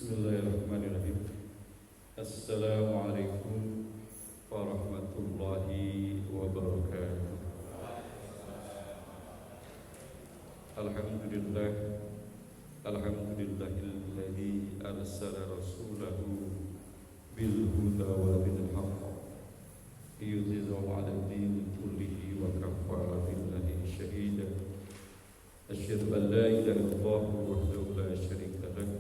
Bismillahirrahmanirrahim. Assalamualaikum warahmatullahi wabarakatuh. Alhamdulillah, alhamdulillahilladzi arsala rasulahu bil huda wa dinil haqq liyudhhirahu 'alad din kullihi wa kafa billahi shahida. Asyhadu an la ilaha illallah wahdahu la syarika lahu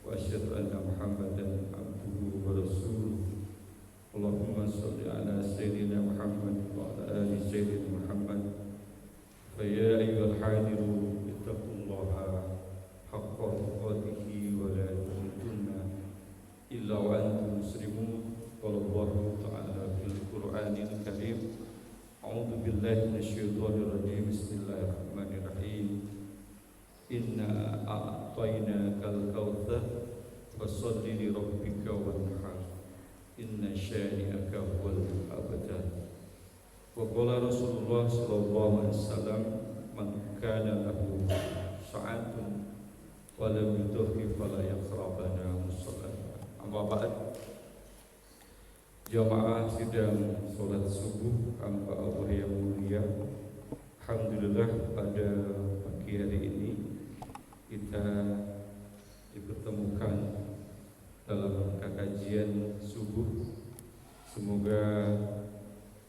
wa asyhadu anna Muhammadan abduhu wa rasuluh. Allahumma shalli ala sayyidina Muhammad wa ala ali sayyidina Muhammad. Fa ya ayyuhal hadirun ittaqullaha haqqa tuqatih wa la tamutunna illa wa antum muslimun. Qala Allahu ta'ala fil Qur'anil Karim. A'udzu billahi minasyaitonir rajim. Bismillahirrahmanirrahim. Inna a'tainakal kautsar fasholli li rabbika wanhar. Inna syani'aka huwal abtar. Wa qala Rasulullah sallallahu alaihi wasallam, man kana lahu sa'atun wa lam yudhi fala yaqrabana musallana. Amma ba'd. Jamaah sidang salat subuh hamba Allah yang mulia, alhamdulillah pada pagi hari ini kita dipertemukan dalam kajian subuh. Semoga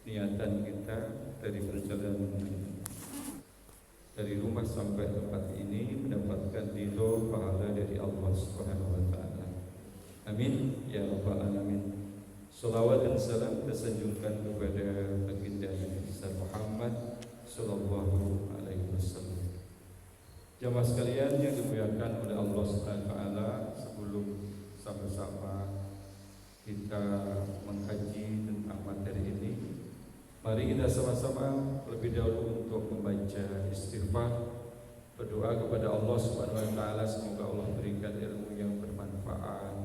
niatan kita dari perjalanan dari rumah sampai tempat ini mendapatkan ridho pahala dari Allah Subhanahu wa taala. Amin ya rabbal alamin. Salawat dan salam kita sanjungkan kepada baginda Nabi Muhammad sallallahu alaihi wasallam. Jamaah sekalian yang dimuliakan oleh Allah Subhanahu wa taala, sebelum sama-sama kita mengkaji tentang materi ini, mari kita sama-sama lebih dahulu untuk membaca istighfar, berdoa kepada Allah Subhanahu wa taala semoga Allah berikan ilmu yang bermanfaat,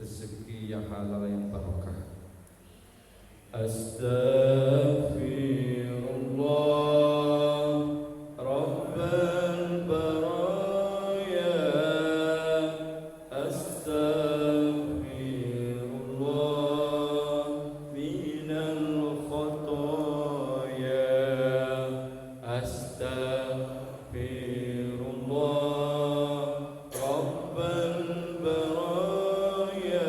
rezeki yang halal yang barokah. Astaghfirullah Rabbal baraya. Astaghfirullah minal khotoya. Astaghfirullah Rabbal baraya.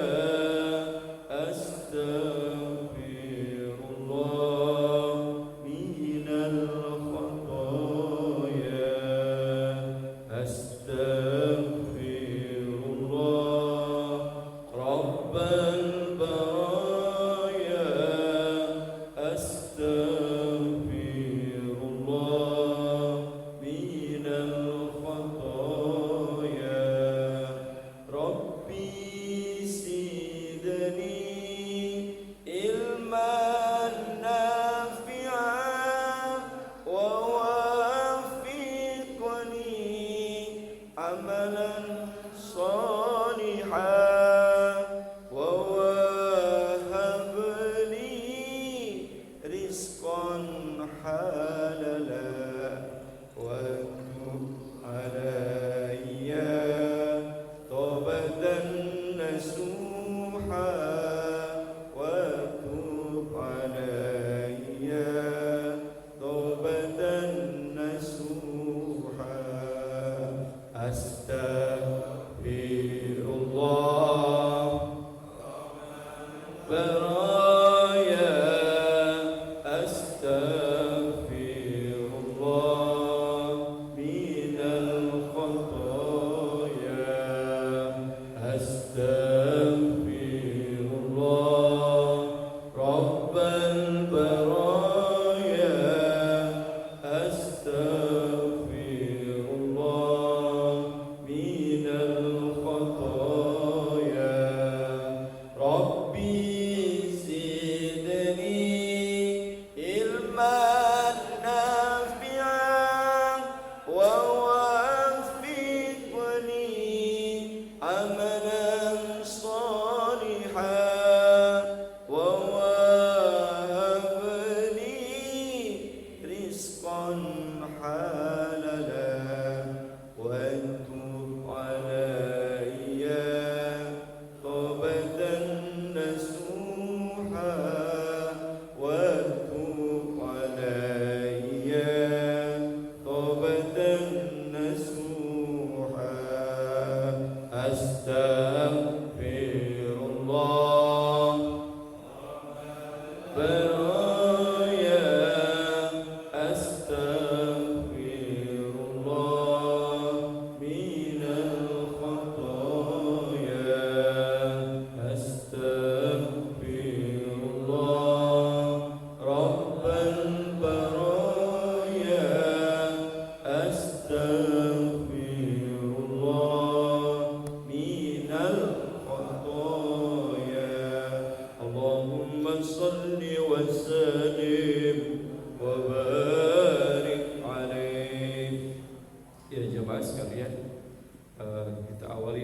Astaghfirullah.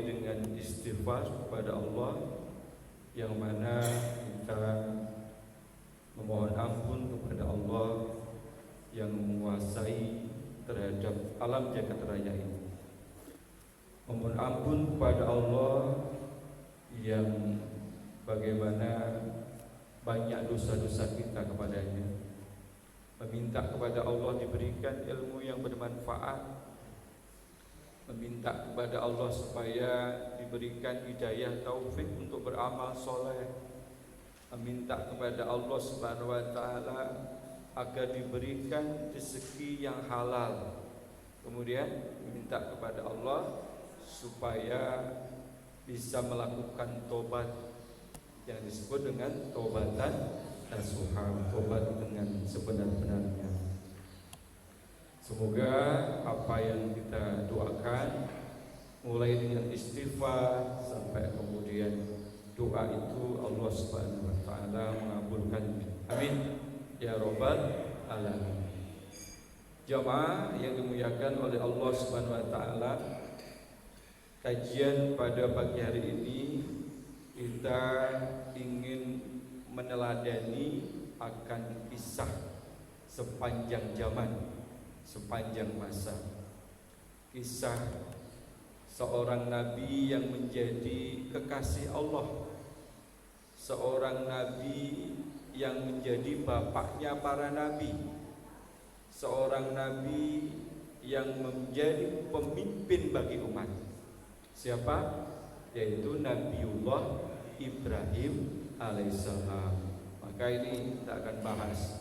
dengan istighfar kepada Allah, yang mana kita memohon ampun kepada Allah yang menguasai terhadap alam jagat raya ini. Memohon ampun kepada Allah yang bagaimana banyak dosa-dosa kita kepadanya. Meminta kepada Allah diberikan ilmu yang bermanfaat, meminta kepada Allah supaya diberikan hidayah taufik untuk beramal soleh, meminta kepada Allah Subhanahu wa Ta'ala agar diberikan rezeki yang halal. Kemudian meminta kepada Allah supaya bisa melakukan tobat yang disebut dengan tobatan nasuha, tobat dengan sebenar-benarnya. Semoga apa yang kita doakan, mulai dengan istighfar sampai kemudian doa itu, Allah Subhanahu wa Ta'ala mengabulkan. Amin ya rabbal alamin. Jamaah yang dimuliakan oleh Allah Subhanahu wa Ta'ala, kajian pada pagi hari ini kita ingin meneladani akan kisah sepanjang zaman, sepanjang masa. Kisah seorang nabi yang menjadi kekasih Allah, seorang nabi yang menjadi bapaknya para nabi, seorang nabi yang menjadi pemimpin bagi umat. Siapa? Yaitu Nabiullah Ibrahim alaihissalam. Maka ini kita akan bahas.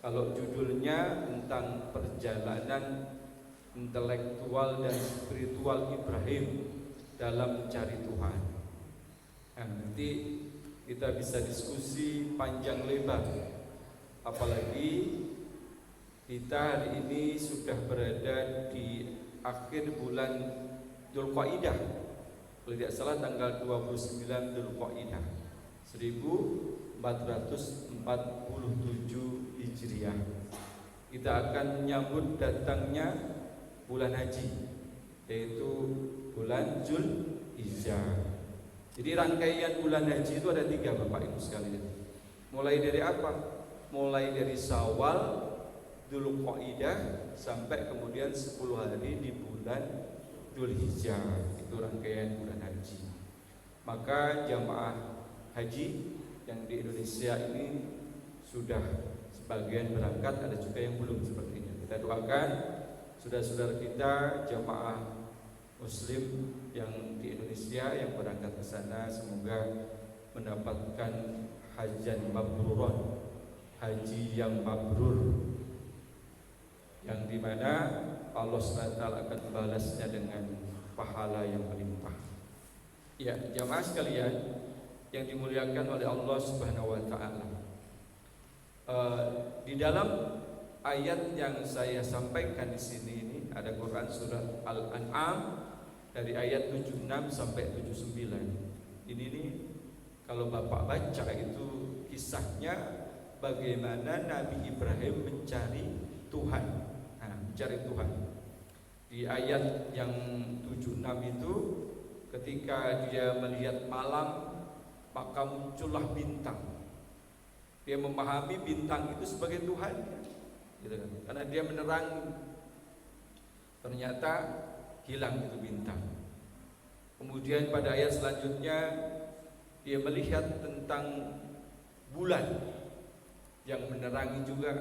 Kalau judulnya tentang perjalanan intelektual dan spiritual Ibrahim dalam mencari Tuhan, nah, nanti kita bisa diskusi panjang lebar. Apalagi kita hari ini sudah berada di akhir bulan Dzulqa'dah, kalau tidak salah tanggal 29 Dzulqa'dah 1447 Hijriah. Kita akan menyambut datangnya bulan haji, yaitu bulan Dzulhijjah. Jadi rangkaian bulan haji itu ada 3, Bapak Ibu sekalian. Mulai dari apa? Mulai dari Syawal, Dzulqa'dah sampai kemudian 10 hari di bulan Dzulhijjah. Itu rangkaian bulan haji. Maka jamaah haji yang di Indonesia ini sudah sebagian berangkat, ada juga yang belum sepertinya. Kita doakan saudara-saudara kita jamaah muslim yang di Indonesia yang berangkat ke sana, semoga mendapatkan hajan mabruron, haji yang mabrur, yang dimana Allah SWT akan membalasnya dengan pahala yang melimpah. Ya, jamaah sekalian yang dimuliakan oleh Allah Subhanahu wa Ta'ala, di dalam ayat yang saya sampaikan di sini ini ada Quran surat Al-An'am dari ayat 76 sampai 79. Ini nih kalau Bapak baca itu kisahnya bagaimana Nabi Ibrahim mencari Tuhan. Nah, mencari Tuhan. Di ayat yang 76 itu, ketika dia melihat malam, maka muncullah bintang. Dia memahami bintang itu sebagai Tuhan, gitu kan? Karena dia menerangi. Ternyata hilang itu bintang. Kemudian pada ayat selanjutnya dia melihat tentang bulan yang menerangi juga.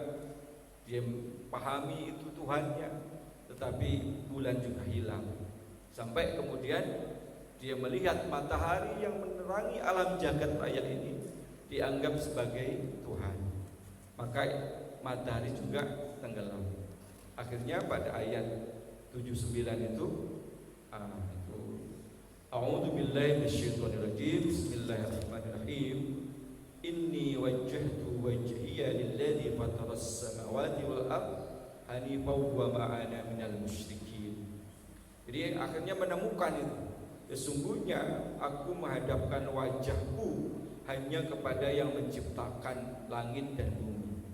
Dia pahami itu Tuhannya, tetapi bulan juga hilang. Sampai kemudian dia melihat matahari yang menerangi alam jagat raya ini, dianggap sebagai Tuhan. Maka matahari juga tenggelam. Akhirnya pada ayat 79 itu A'udzu billahi minasyaitonir rajim. Bismillahirrahmanirrahim. Inni wajjahtu wajhiya lilladzi fataras samawati wal ardh hanifan wa ma ana minal musyrikin. Jadi akhirnya menemukan itu. Sesungguhnya aku menghadapkan wajahku hanya kepada yang menciptakan langit dan bumi.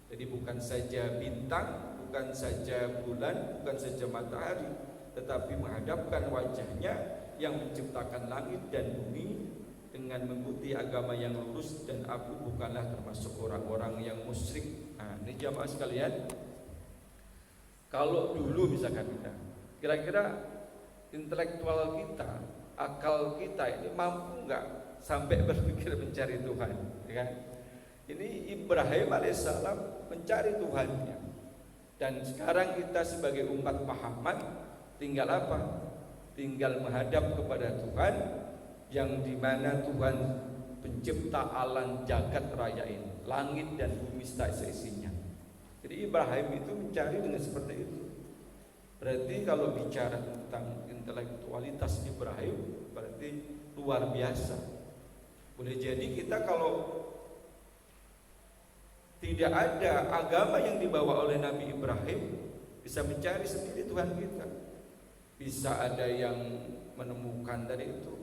Jadi bukan saja bintang, bukan saja bulan, bukan saja matahari, tetapi menghadapkan wajahnya yang menciptakan langit dan bumi dengan mengikuti agama yang lurus, dan aku bukanlah termasuk orang-orang yang musyrik. Nah, ini jamaah sekalian, kalau dulu misalkan kita, kira-kira intelektual kita, akal kita ini mampu nggak sampai berpikir mencari Tuhan, ya kan? Ini Ibrahim alaihissalam mencari Tuhannya, dan sekarang kita sebagai umat Muhammad tinggal apa? Tinggal menghadap kepada Tuhan, yang dimana Tuhan pencipta alam jagat raya ini, langit dan bumi serta seisinya. Jadi Ibrahim itu mencari dengan seperti itu. Berarti kalau bicara tentang intelektualitas Ibrahim, berarti luar biasa. Boleh jadi kita kalau tidak ada agama yang dibawa oleh Nabi Ibrahim, bisa mencari sendiri Tuhan kita. Bisa ada yang menemukan dari itu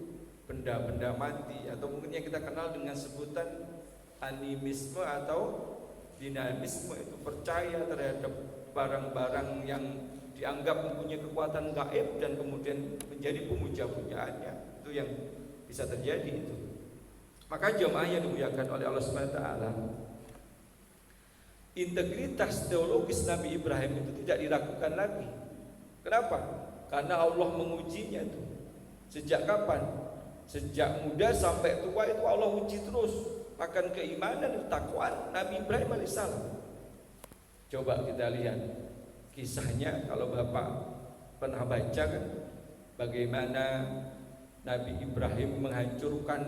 benda-benda mati, atau mungkin yang kita kenal dengan sebutan animisme atau dinamisme, itu percaya terhadap barang-barang yang dianggap mempunyai kekuatan gaib dan kemudian menjadi pemuja-pujaannya. Itu yang bisa terjadi itu. Maka jemaah yang dimuliakan oleh Allah SWT, integritas teologis Nabi Ibrahim itu tidak diragukan lagi. Kenapa? Karena Allah mengujinya itu. Sejak kapan? Sejak muda sampai tua itu Allah uji terus akan keimanan dan ketakwaan Nabi Ibrahim alaihissalam. Coba kita lihat kisahnya, kalau Bapak pernah baca kan, bagaimana Nabi Ibrahim menghancurkan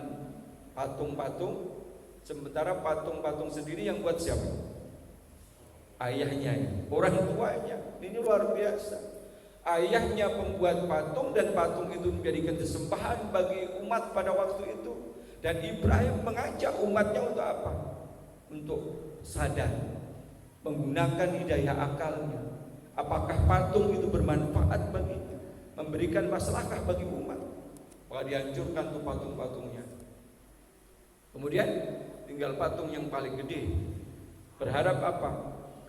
patung-patung, sementara patung-patung sendiri yang buat siapa? Ayahnya, orang tuanya. Ini luar biasa. Ayahnya pembuat patung, dan patung itu menjadikan sesembahan bagi umat pada waktu itu. Dan Ibrahim mengajak umatnya untuk apa? Untuk sadar, menggunakan hidayah akalnya. Apakah patung itu bermanfaat baginya, memberikan maslahah bagi umat? Maka dihancurkan tuh patung-patungnya. Kemudian tinggal patung yang paling gede. Berharap apa?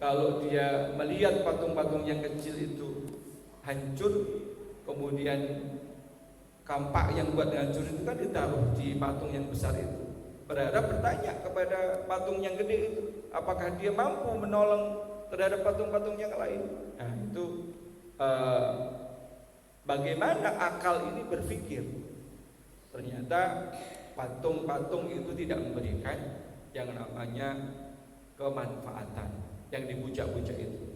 Kalau dia melihat patung-patung yang kecil itu hancur, kemudian kampak yang buat hancur itu kan ditaruh di patung yang besar itu. Berharap bertanya kepada patung yang gede itu, apakah dia mampu menolong terhadap patung-patung yang lain. Nah itu bagaimana akal ini berpikir. Ternyata patung-patung itu tidak memberikan yang namanya kemanfaatan yang dipuja-puja itu.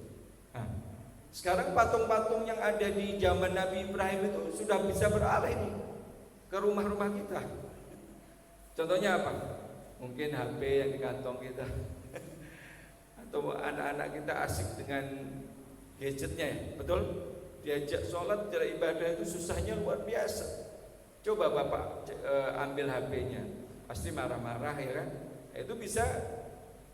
Nah, sekarang patung-patung yang ada di zaman Nabi Ibrahim itu sudah bisa beralih nih ke rumah-rumah kita. Contohnya apa? Mungkin HP yang di kantong kita, atau anak-anak kita asik dengan gadgetnya, ya, betul? Diajak sholat, diajak ibadah itu susahnya luar biasa. Coba Bapak ambil HP-nya, pasti marah-marah, ya kan? Itu bisa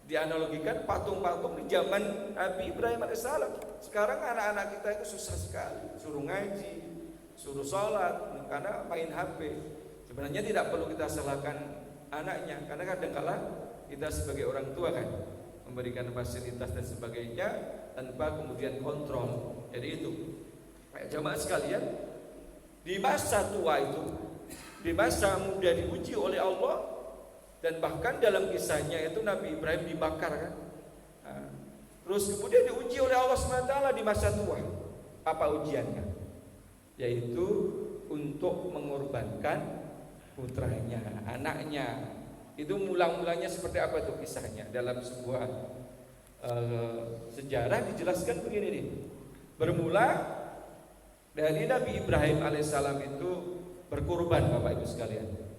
dianalogikan patung-patung di zaman Nabi Ibrahim alaihissalam. Sekarang anak-anak kita itu susah sekali, suruh ngaji, suruh sholat, karena main HP. Sebenarnya tidak perlu kita salahkan anaknya, karena kadang-kala kita sebagai orang tua kan memberikan fasilitas dan sebagainya tanpa kemudian kontrol. Jadi itu, jamaah sekalian, di masa tua itu, di masa muda diuji oleh Allah. Dan bahkan dalam kisahnya itu Nabi Ibrahim dibakar kan. Nah, terus kemudian diuji oleh Allah SWT di masa tua. Apa ujiannya? Yaitu untuk mengorbankan putranya, anaknya. Itu mula-mulanya seperti apa tuh kisahnya? Dalam sebuah sejarah dijelaskan begini nih. Bermula dari Nabi Ibrahim alaihissalam itu berkorban, Bapak Ibu sekalian.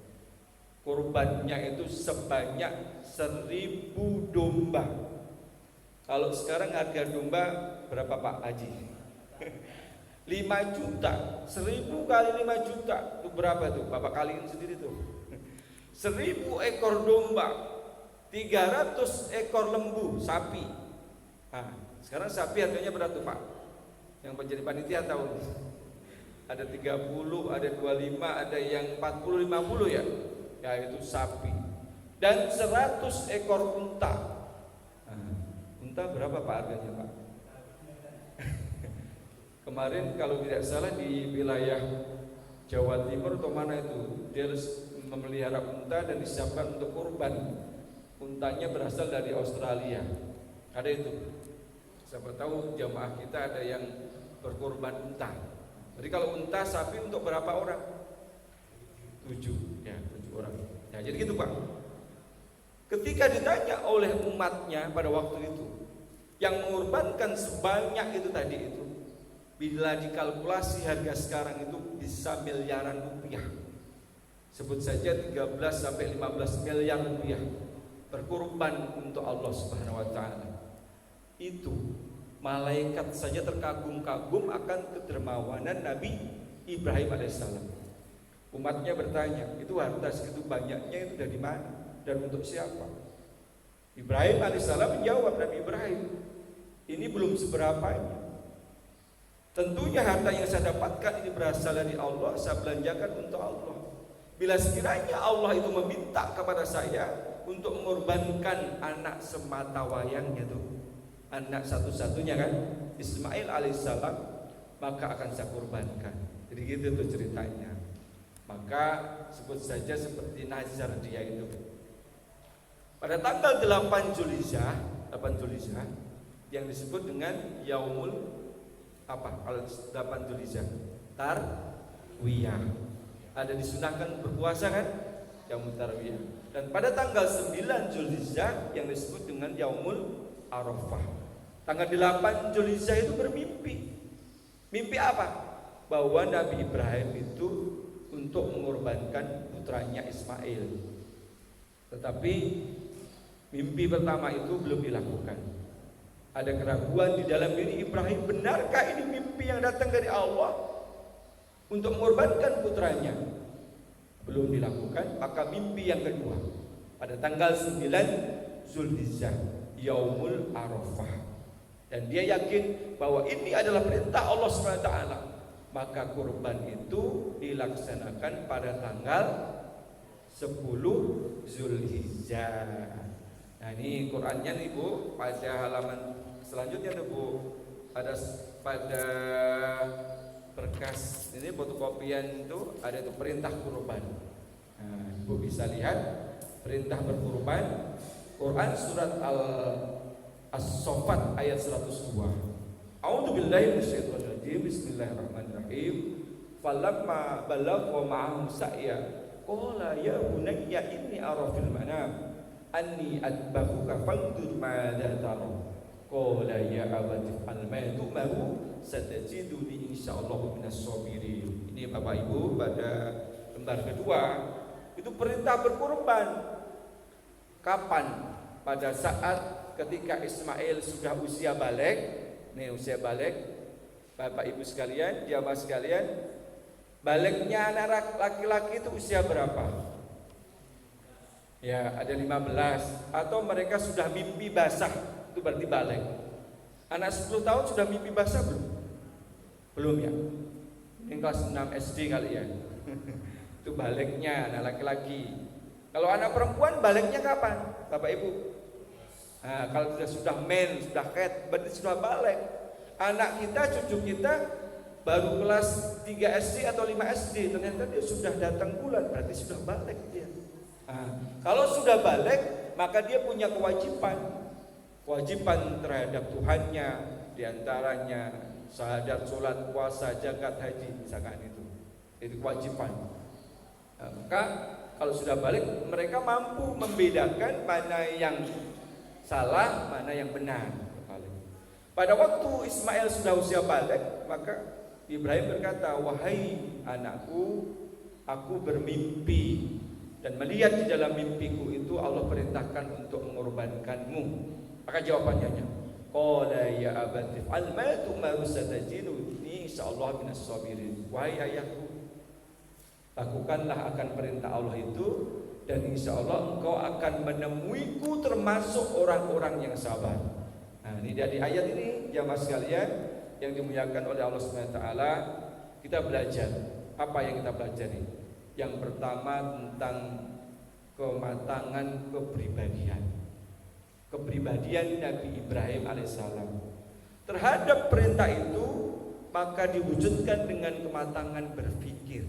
Korbannya itu sebanyak 1000 domba. Kalau sekarang harga domba berapa Pak Haji? 5 juta. 1000 kali 5 juta itu berapa tuh? Bapak kaliin sendiri tuh. 1000 ekor domba, 300 ekor lembu, sapi. Nah, sekarang sapi harganya berapa tuh Pak? Yang menjadi panitia tahu. Ada 30, ada 25, ada yang 40, 50 ya. Yaitu sapi. Dan 100 ekor unta. Nah, unta berapa Pak harganya Pak? Kemarin kalau tidak salah di wilayah Jawa Timur atau mana itu, dia harus memelihara unta dan disiapkan untuk kurban. Untanya berasal dari Australia. Ada itu. Siapa tahu jamaah kita ada yang berkurban unta. Jadi kalau unta, sapi untuk berapa orang? 7 orang. Ya, jadi gitu Pak. Ketika ditanya oleh umatnya pada waktu itu, yang mengorbankan sebanyak itu tadi itu, bila dikalkulasi harga sekarang itu bisa miliaran rupiah. Sebut saja 13 sampai 15 miliar rupiah berkorban untuk Allah Subhanahu wa taala. Itu malaikat saja terkagum-kagum akan kedermawanan Nabi Ibrahim alaihissalam. Umatnya bertanya, itu harta segitu banyaknya itu dari mana dan untuk siapa? Ibrahim alaihissalam menjawab, Nabi Ibrahim, ini belum seberapanya. Tentunya harta yang saya dapatkan ini berasal dari Allah, saya belanjakan untuk Allah. Bila sekiranya Allah itu meminta kepada saya untuk mengorbankan anak semata wayangnya tuh, anak satu-satunya kan, Ismail alaihissalam, maka akan saya korbankan. Jadi gitu tuh ceritanya. Maka sebut saja seperti nazar dia itu. Pada tanggal 8 Zulhijjah yang disebut dengan Yaumul apa? Kalau 8 Zulhijjah, Tarwiyah. Ada disunahkan berpuasa kan? Yaumul Tarwiyah. Dan pada tanggal 9 Zulhijjah yang disebut dengan Yaumul Arafah. Tanggal 8 Zulhijjah itu bermimpi. Mimpi apa? Bahwa Nabi Ibrahim itu untuk mengorbankan putranya Ismail. Tetapi mimpi pertama itu belum dilakukan. Ada keraguan di dalam diri Ibrahim, benarkah ini mimpi yang datang dari Allah untuk mengorbankan putranya? Belum dilakukan. Maka mimpi yang kedua pada tanggal 9 Zulhijjah, Yaumul Arafah, dan dia yakin bahwa ini adalah perintah Allah SWT. Maka kurban itu dilaksanakan pada tanggal 10 Zulhijjah. Nah ini Qurannya nih Bu, pada halaman selanjutnya nih Bu, ada pada berkas ini fotokopian itu ada itu perintah kurban. Nah, Ibu bisa lihat perintah berkurban, Quran surat As-Saffat ayat 102. A'udzubillahi minasyaitonir rajim. Bismillahirrahmanirrahim. Falamma balagha ma'ahum sa'ya qala ya bunayya inni ara fil manam anni adbahuka fanzur madza tara. Qala ya abati fa'al ma tu'maru satajiduni insyaallah minas sabirin. Ini Bapak Ibu pada lembar kedua itu perintah berkurban. Kapan? Pada saat ketika Ismail sudah usia balik. Nih usia balik, Bapak Ibu sekalian, jamaah sekalian, baliknya anak laki-laki itu usia berapa? Ya ada 15. Atau mereka sudah mimpi basah, itu berarti balik. Anak 10 tahun sudah mimpi basah belum? Belum ya? Ini kelas 6 SD kali ya. Itu baliknya anak laki-laki. Kalau anak perempuan baliknya kapan Bapak Ibu? Nah, kalau sudah men, sudah head, berarti sudah balik. Anak kita, cucu kita baru kelas 3 SD atau 5 SD, ternyata dia sudah datang bulan, berarti sudah balik dia. Nah, kalau sudah balik, maka dia punya kewajiban terhadap Tuhannya, diantaranya syahadat, sholat, puasa, zakat, haji, misalkan itu kewajiban. Nah, maka kalau sudah balik, mereka mampu membedakan mana yang salah, mana yang benar. Pada waktu Ismail sudah usia balik, maka Ibrahim berkata, wahai anakku, aku bermimpi dan melihat di dalam mimpiku itu Allah perintahkan untuk mengorbankanmu. Maka jawabannya, qala ya abati fa'al ma tu'maru satajiduni insyaallah minas sabirin. Wahai ayahku, lakukanlah akan perintah Allah itu, dan insya Allah engkau akan menemuiku termasuk orang-orang yang sabar. Nah ini dari ayat ini jamaah sekalian yang dimuliakan oleh Allah SWT, kita belajar. Apa yang kita pelajari? Yang pertama tentang kematangan kepribadian Nabi Ibrahim alaihissalam. Terhadap perintah itu maka diwujudkan dengan kematangan berpikir.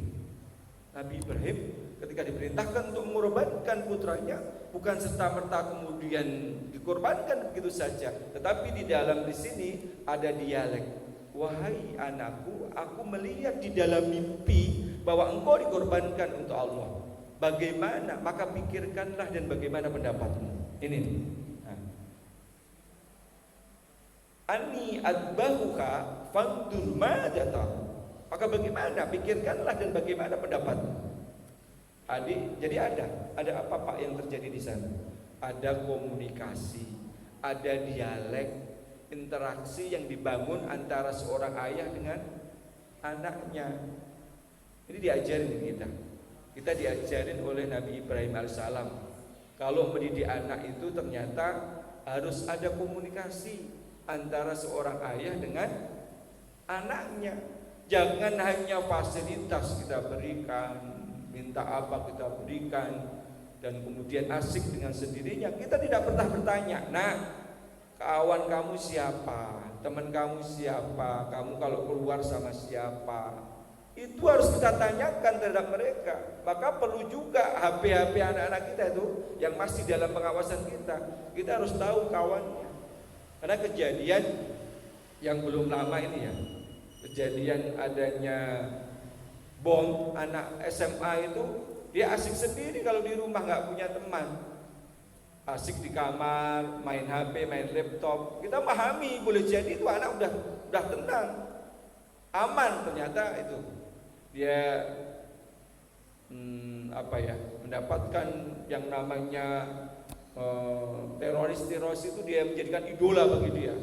Nabi Ibrahim ketika diperintahkan untuk mengorbankan putranya, bukan serta-merta kemudian dikorbankan begitu saja, tetapi di dalam di sini ada dialek. Wahai anakku, aku melihat di dalam mimpi bahwa engkau dikorbankan untuk Allah. Bagaimana? Maka pikirkanlah dan bagaimana pendapatmu. Ini. Ani adbahuka fandur madata. Maka bagaimana? Pikirkanlah dan bagaimana pendapatmu. Adik, jadi ada apa Pak yang terjadi di sana? Ada komunikasi, ada dialek, interaksi yang dibangun antara seorang ayah dengan anaknya. Ini diajarin kita. Kita diajarin oleh Nabi Ibrahim alaihissalam. Kalau mendidik anak itu ternyata harus ada komunikasi antara seorang ayah dengan anaknya. Jangan hanya fasilitas kita berikan, minta apa kita berikan, dan kemudian asik dengan sendirinya. Kita tidak pernah bertanya, nah kawan kamu siapa, teman kamu siapa, kamu kalau keluar sama siapa. Itu harus kita tanyakan terhadap mereka. Maka perlu juga HP anak-anak kita itu yang masih dalam pengawasan kita. Kita harus tahu kawannya. Karena kejadian yang belum lama ini ya, kejadian adanya bom, anak SMA itu dia asik sendiri kalau di rumah, nggak punya teman, asik di kamar, main HP, main laptop. Kita pahami, boleh jadi itu anak udah tenang, aman. Ternyata itu dia mendapatkan yang namanya teroris itu dia menjadikan idola bagi dia.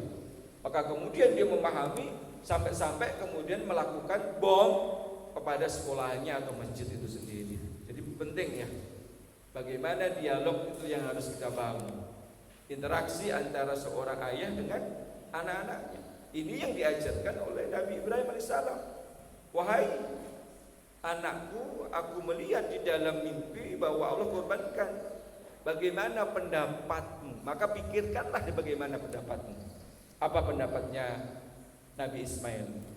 Maka kemudian dia memahami sampai kemudian melakukan bom kepada sekolahnya atau masjid itu sendiri. Jadi penting ya, bagaimana dialog itu yang harus kita bangun. Interaksi antara seorang ayah dengan anak-anaknya. Ini yang diajarkan oleh Nabi Ibrahim alaihissalam. Wahai anakku, aku melihat di dalam mimpi bahwa Allah korbankan. Bagaimana pendapatmu? Maka pikirkanlah bagaimana pendapatmu. Apa pendapatnya Nabi Ismail?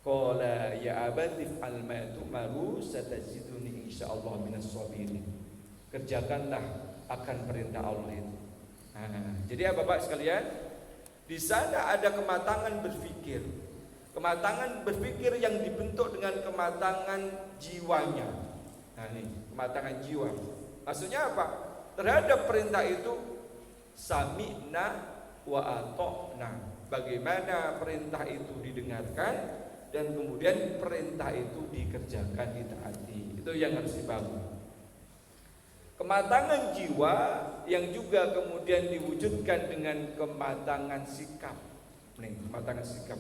Qala ya abati fa'al ma tu'maru satajiduni insyaallah minas sabirin. Kerjakanlah akan perintah Allah itu. Jadi Bapak sekalian, di sana ada kematangan berpikir. Kematangan berpikir yang dibentuk dengan kematangan jiwanya. Nah ini, kematangan jiwa. Maksudnya apa? Terhadap perintah itu sami'na wa ata'na. Bagaimana perintah itu didengarkan dan kemudian perintah itu dikerjakan, ditaati. Itu yang harus dibangun. Kematangan jiwa yang juga kemudian diwujudkan dengan kematangan sikap. Nih, kematangan sikap.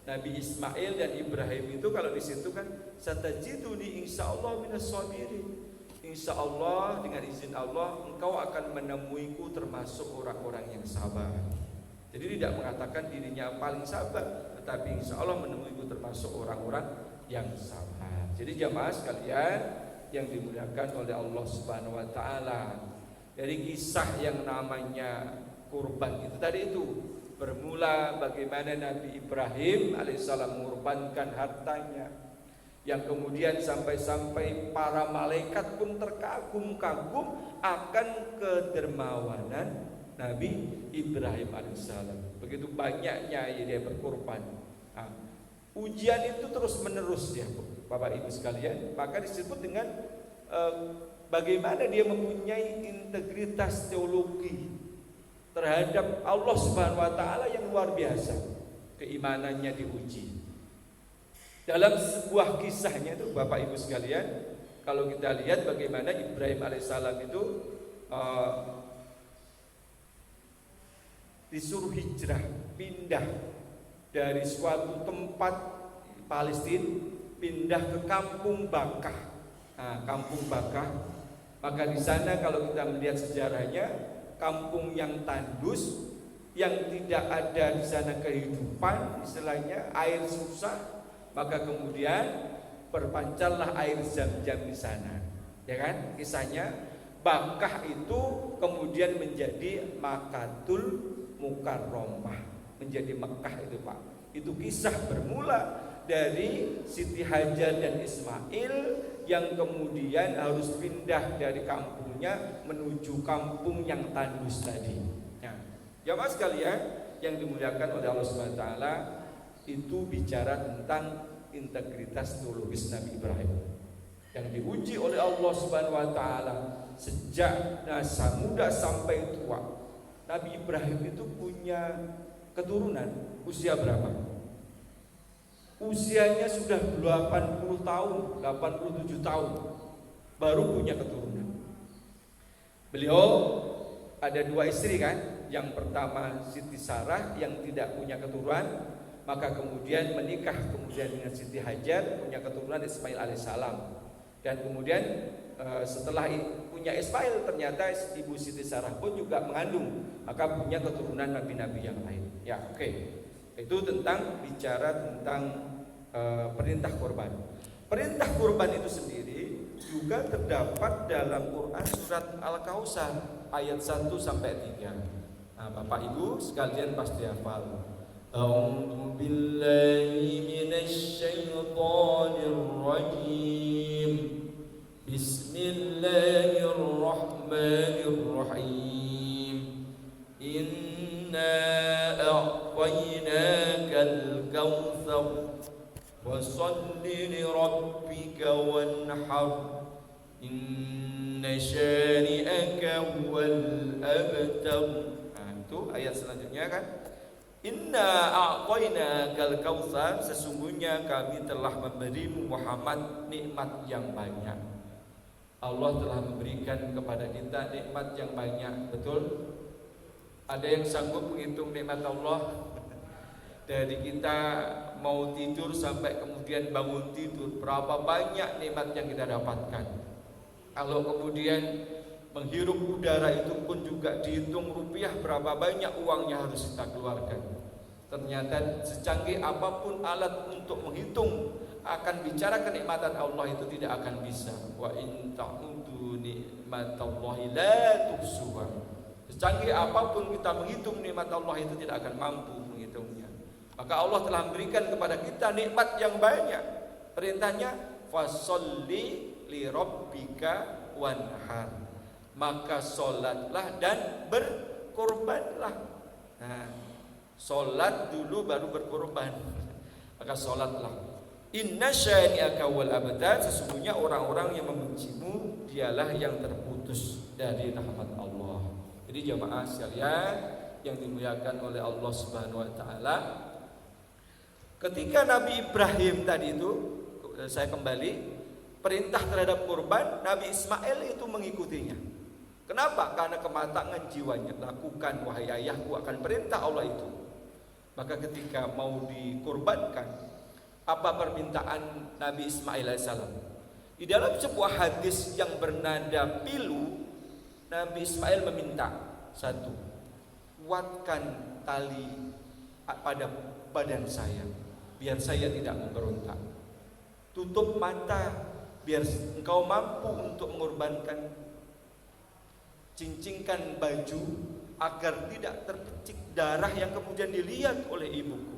Nabi Ismail dan Ibrahim itu kalau di situ kan satajiduni insyaallah minas sabirin. Insya Allah dengan izin Allah engkau akan menemuiku termasuk orang-orang yang sabar. Jadi tidak mengatakan dirinya paling sabar, tetapi insya Allah menemuiku termasuk orang-orang yang sabar. Jadi jamaah sekalian yang dimuliakan oleh Allah Subhanahu Wa Taala, dari kisah yang namanya kurban itu tadi itu bermula bagaimana Nabi Ibrahim alaihissalam mengorbankan hartanya, yang kemudian sampai-sampai para malaikat pun terkagum-kagum akan kedermawanan Nabi Ibrahim alaihissalam. Begitu banyaknya dia berkorban. Ujian itu terus menerus ya Bapak Ibu sekalian. Maka disebut dengan bagaimana dia mempunyai integritas teologi terhadap Allah Subhanahu Wa Taala yang luar biasa. Keimanannya diuji. Dalam sebuah kisahnya itu Bapak Ibu sekalian, kalau kita lihat bagaimana Ibrahim alaihissalam itu disuruh hijrah, pindah dari suatu tempat Palestina, pindah ke Kampung Bakah. Kampung Bakah. Maka di sana kalau kita melihat sejarahnya, kampung yang tandus, yang tidak ada di sana kehidupan, istilahnya air susah. Maka kemudian berpancarlah air Zam-Zam di sana, ya kan? Kisahnya Bakah itu kemudian menjadi Makatul Mukarramah, menjadi Mekah itu Pak. Itu kisah bermula dari Siti Hajar dan Ismail yang kemudian harus pindah dari kampungnya menuju kampung yang tandus tadi. Nah, jamaah sekalian yang dimuliakan oleh Allah Subhanahu wa taala, itu bicara tentang integritas teologis Nabi Ibrahim yang diuji oleh Allah Subhanahu wa taala sejak masa muda sampai tua. Nabi Ibrahim itu punya keturunan usia berapa? Usianya sudah 80 tahun, 87 tahun baru punya keturunan. Beliau ada 2 istri kan? Yang pertama Siti Sarah yang tidak punya keturunan, maka kemudian menikah kemudian dengan Siti Hajar, punya keturunan Ismail alaihissalam. Dan kemudian setelah punya Ismail, ternyata ibu Siti Sarah pun juga mengandung, maka punya keturunan nabi-nabi yang lain. Ya, oke. Itu tentang bicara tentang perintah kurban. Perintah kurban itu sendiri juga terdapat dalam Quran surat Al-Kautsar ayat 1 sampai 3. Nah, Bapak Ibu sekalian pasti hafal. A'udzu billahi minasy syaithanir rajim. Bismillahirrahmanirrahim. Inna a'tainakal kautsar washolli lirabbika wanhar. Inna syani'aka huwal abtar. Nah, itu ayat selanjutnya kan. Inna a'tainakal kautsar, sesungguhnya kami telah memberimu Muhammad nikmat yang banyak. Allah telah memberikan kepada kita nikmat yang banyak, betul? Ada yang sanggup menghitung nikmat Allah? Dari kita mau tidur sampai kemudian bangun tidur, berapa banyak nikmat yang kita dapatkan. Kalau kemudian menghirup udara itu pun juga dihitung rupiah, berapa banyak uang yang harus kita keluarkan. Ternyata secanggih apapun alat untuk menghitung akan bicara kenikmatan Allah itu tidak akan bisa. Wa in ta'udu nikmatallahi la tuhsuha. Secanggih apapun kita menghitung nikmat Allah itu tidak akan mampu menghitungnya. Maka Allah telah memberikan kepada kita nikmat yang banyak. Perintahnya fasholli li rabbika wanhar. Maka solatlah dan berkorbanlah. Nah, solat dulu baru berkorban. Maka solatlah. Inna syani'aka wal abtar, sesungguhnya orang-orang yang membencimu dialah yang terputus dari rahmat Allah. Jadi jamaah sekalian yang dimuliakan oleh Allah Subhanahu wa taala, ketika Nabi Ibrahim tadi itu, saya kembali, perintah terhadap kurban, Nabi Ismail itu mengikutinya. Kenapa? Karena kematangan jiwanya. Lakukan wahai ayahku akan perintah Allah itu. Maka ketika mau dikurbankan, apa permintaan Nabi Ismail alaihissalam? Di dalam sebuah hadis yang bernada pilu, Nabi Ismail meminta, 1, kuatkan tali pada badan saya, biar saya tidak memberontak. Tutup mata, biar engkau mampu untuk mengorbankan. Cincingkan baju, agar tidak terpercik darah yang kemudian dilihat oleh ibuku.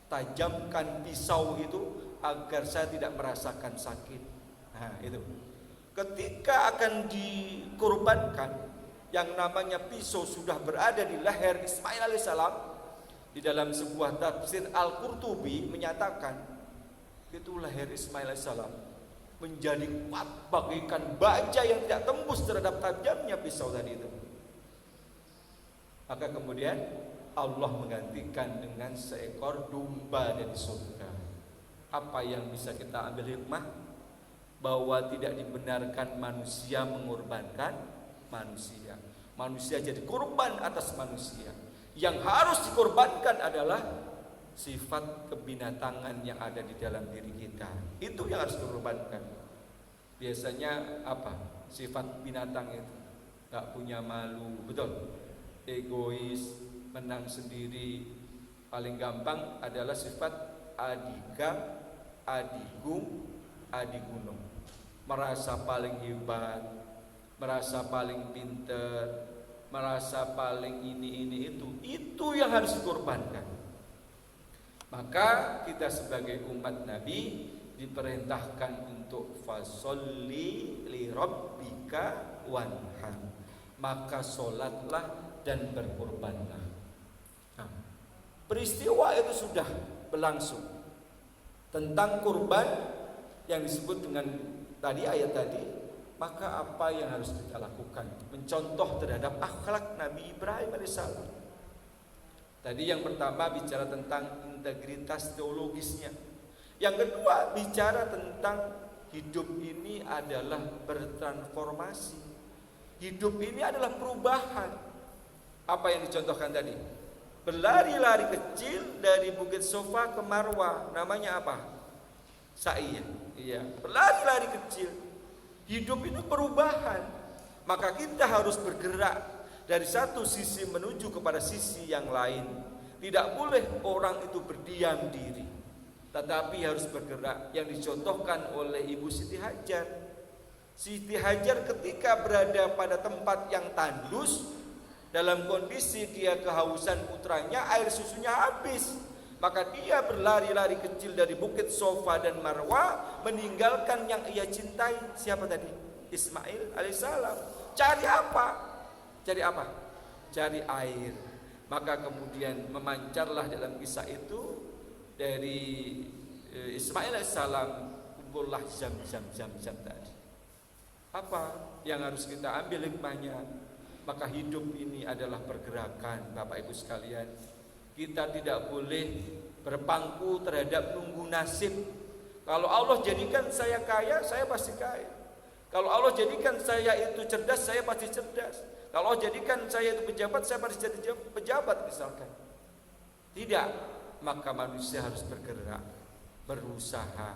Tajamkan pisau itu agar saya tidak merasakan sakit. Nah, itu. Ketika akan dikorbankan, yang namanya pisau sudah berada di leher Ismail alaihissalam. Di dalam sebuah tafsir Al-Qurtubi menyatakan, itu leher Ismail alaihissalam menjadi bagaikan baja yang tidak tembus terhadap tajamnya pisau tadi itu. Maka kemudian Allah menggantikan dengan seekor domba dari surga. Apa yang bisa kita ambil hikmah? Bahwa tidak dibenarkan manusia mengorbankan manusia. Manusia jadi korban atas manusia. Yang harus dikorbankan adalah sifat kebinatangan yang ada di dalam diri kita. Itu yang harus dikorbankan. Biasanya apa? Sifat binatang itu gak punya malu, betul? Egois, menang sendiri. Paling gampang adalah sifat adiga, adigung, adigunung. Merasa paling hebat, merasa paling pinter, merasa paling ini itu yang harus dikorbankan. Maka kita sebagai umat Nabi diperintahkan untuk fasolli li rabbika wanhar, maka solatlah dan berkorbanlah. Nah, peristiwa itu sudah berlangsung tentang kurban yang disebut dengan tadi ayat tadi. Maka apa yang harus kita lakukan? Mencontoh terhadap akhlak Nabi Ibrahim alaihissalam. Tadi yang pertama bicara tentang integritas teologisnya. Yang kedua bicara tentang hidup ini adalah bertransformasi. Hidup ini adalah perubahan. Apa yang dicontohkan tadi? Berlari-lari kecil dari Bukit Sofa ke Marwah. Namanya apa? Sa'i. Iya, berlari-lari kecil. Hidup itu perubahan. Maka kita harus bergerak dari satu sisi menuju kepada sisi yang lain. Tidak boleh orang itu berdiam diri, tetapi harus bergerak. Yang dicontohkan oleh Ibu Siti Hajar. Siti Hajar ketika berada pada tempat yang tandus, dalam kondisi dia kehausan putranya, air susunya habis, maka dia berlari-lari kecil dari Bukit Sofa dan Marwah, meninggalkan yang ia cintai. Siapa tadi? Ismail alaihissalam. Cari apa? Cari apa? Cari air. Maka kemudian memancarlah dalam kisah itu dari Ismail alaihissalam, kumpullah zam tadi. Apa yang harus kita ambil hikmahnya? Maka hidup ini adalah pergerakan, Bapak Ibu sekalian. Kita tidak boleh berpangku terhadap nunggu nasib. Kalau Allah jadikan saya kaya, saya pasti kaya. Kalau Allah jadikan saya itu cerdas, saya pasti cerdas. Kalau Allah jadikan saya itu pejabat, saya pasti jadi pejabat misalkan. Tidak, maka manusia harus bergerak, berusaha.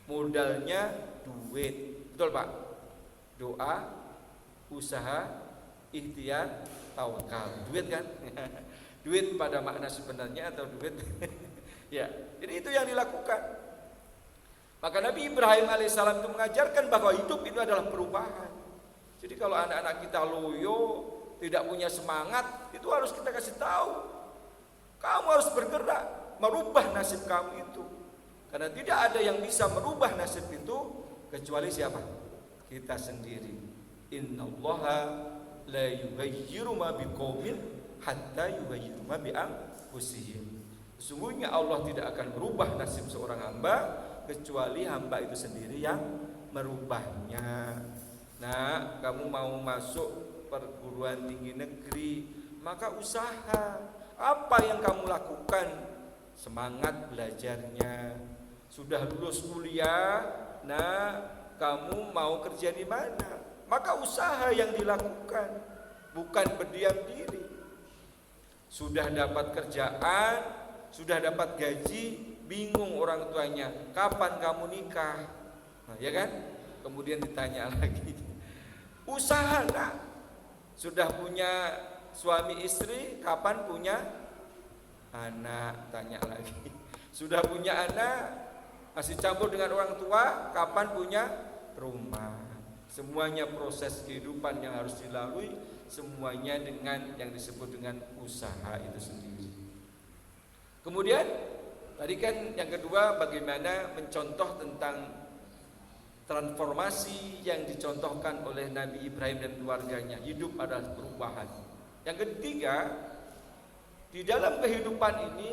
Modalnya duit. Betul Pak? Doa, usaha, ikhtiar, tawakal. Duit kan? Duit pada makna sebenarnya atau duit ya, jadi itu yang dilakukan. Maka Nabi Ibrahim alaihissalam itu mengajarkan bahwa hidup itu adalah perubahan. Jadi kalau anak-anak kita loyo, tidak punya semangat, itu harus kita kasih tahu. Kamu harus bergerak, merubah nasib kamu itu. Karena tidak ada yang bisa merubah nasib itu kecuali siapa? Kita sendiri. Innallaha la yughayyiru ma biqaumin hatta yughayyiru ma bi anfusihim. Sesungguhnya Allah tidak akan merubah nasib seorang hamba kecuali hamba itu sendiri yang merubahnya. Nah, kamu mau masuk perguruan tinggi negeri, maka usaha. Apa yang kamu lakukan? Semangat belajarnya. Sudah lulus kuliah, nah kamu mau kerja di mana? Maka usaha yang dilakukan, bukan berdiam diri. Sudah dapat kerjaan, sudah dapat gaji, bingung orang tuanya, kapan kamu nikah? Nah, ya kan? Kemudian ditanya lagi, usaha nak? Sudah punya suami istri, kapan punya anak? Tanya lagi. Sudah punya anak, masih campur dengan orang tua, kapan punya rumah? Semuanya proses kehidupan yang harus dilalui, semuanya dengan yang disebut dengan usaha itu sendiri. Kemudian tadi kan yang kedua bagaimana mencontoh tentang transformasi yang dicontohkan oleh Nabi Ibrahim dan keluarganya. Hidup adalah perubahan. Yang ketiga, di dalam kehidupan ini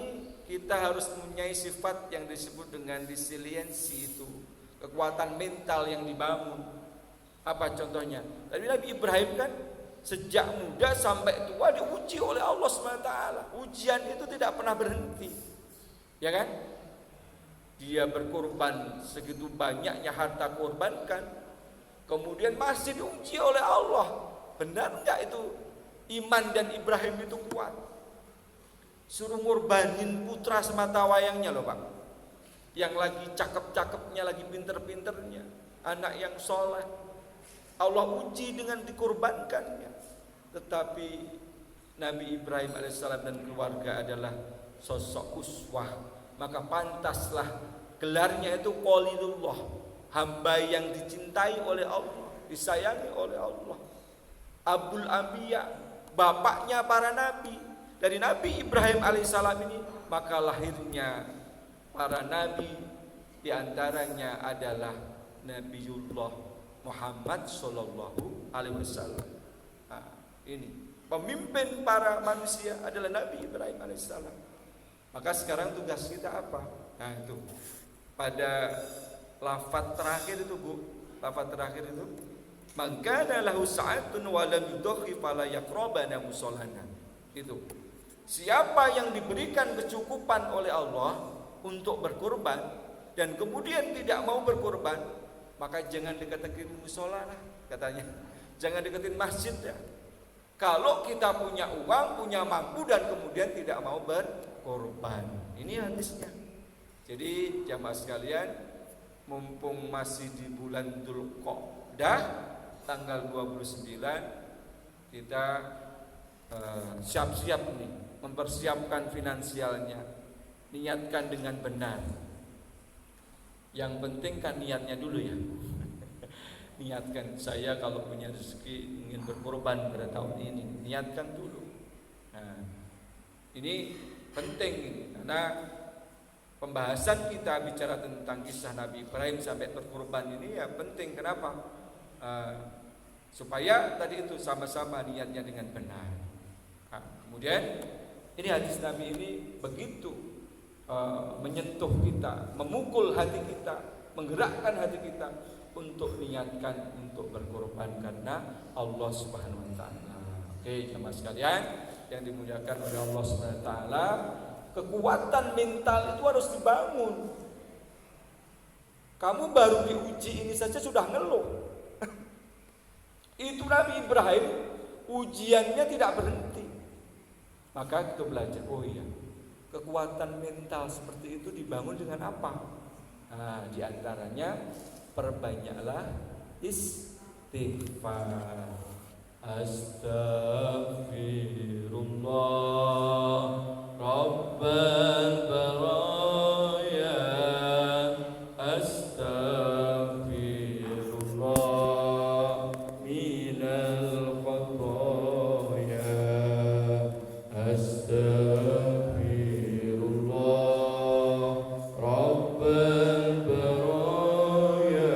kita harus mempunyai sifat yang disebut dengan resiliensi, itu kekuatan mental yang dibangun. Apa contohnya? Tadi Nabi Ibrahim kan sejak muda sampai tua diuji oleh Allah SWT. Ujian itu tidak pernah berhenti, ya kan? Dia berkorban segitu banyaknya harta korbankan, kemudian masih diuji oleh Allah. Benar enggak itu iman dan Ibrahim itu kuat? Suruh ngorbanin putra semata wayangnya loh Pak, yang lagi cakep-cakepnya, lagi pinter-pinternya, anak yang soleh, Allah uji dengan dikorbankannya. Tetapi Nabi Ibrahim alaihissalam dan keluarga adalah sosok uswah, maka pantaslah gelarnya itu Khalilullah, hamba yang dicintai oleh Allah, disayangi oleh Allah. Abul Anbiya, bapaknya para nabi. Dari Nabi Ibrahim alaihissalam ini maka lahirnya para nabi, diantaranya adalah Nabiullah Muhammad sallallahu alaihi wasallam. Ini pemimpin para manusia adalah Nabi Ibrahim alaihissalam. Maka sekarang tugas kita apa? Nah itu pada lafaz terakhir itu Bu, lafaz terakhir itu maka lahu sa'atun wa lam yudhi fala yaqrabana musallana. Itu siapa yang diberikan kecukupan oleh Allah untuk berkurban dan kemudian tidak mau berkurban, maka jangan dekat-dekat musola lah katanya. Jangan deketin masjid ya. Kalau kita punya uang, punya mampu dan kemudian tidak mau berkorban. Ini hadisnya. Jadi jamaah sekalian, mumpung masih di bulan Dzulqa'dah tanggal 29, kita siap-siap nih mempersiapkan finansialnya. Niatkan dengan benar. Yang penting kan niatnya dulu ya. Niatkan, saya kalau punya rezeki ingin berkorban pada tahun ini, niatkan dulu. Nah, ini penting karena pembahasan kita bicara tentang kisah Nabi Ibrahim sampai berkorban ini ya penting. Kenapa? Supaya tadi itu sama-sama niatnya dengan benar. Kemudian ini hadis Nabi ini begitu menyentuh kita, memukul hati kita, menggerakkan hati kita untuk niatkan untuk berkorban karena Allah Subhanahu wa taala. Oke, jemaah sekalian yang dimuliakan oleh Allah Subhanahu wa taala, kekuatan mental itu harus dibangun. Kamu baru diuji ini saja sudah ngeluh. Itu Nabi Ibrahim ujiannya tidak berhenti. Maka kita belajar, oh iya, kekuatan mental seperti itu dibangun dengan apa? Nah, di antaranya perbanyaklah istighfar. Astaghfirullah Rabbal baraya. Astaghfirullah minal khataya. Astaghfirullah Rabbal baraya.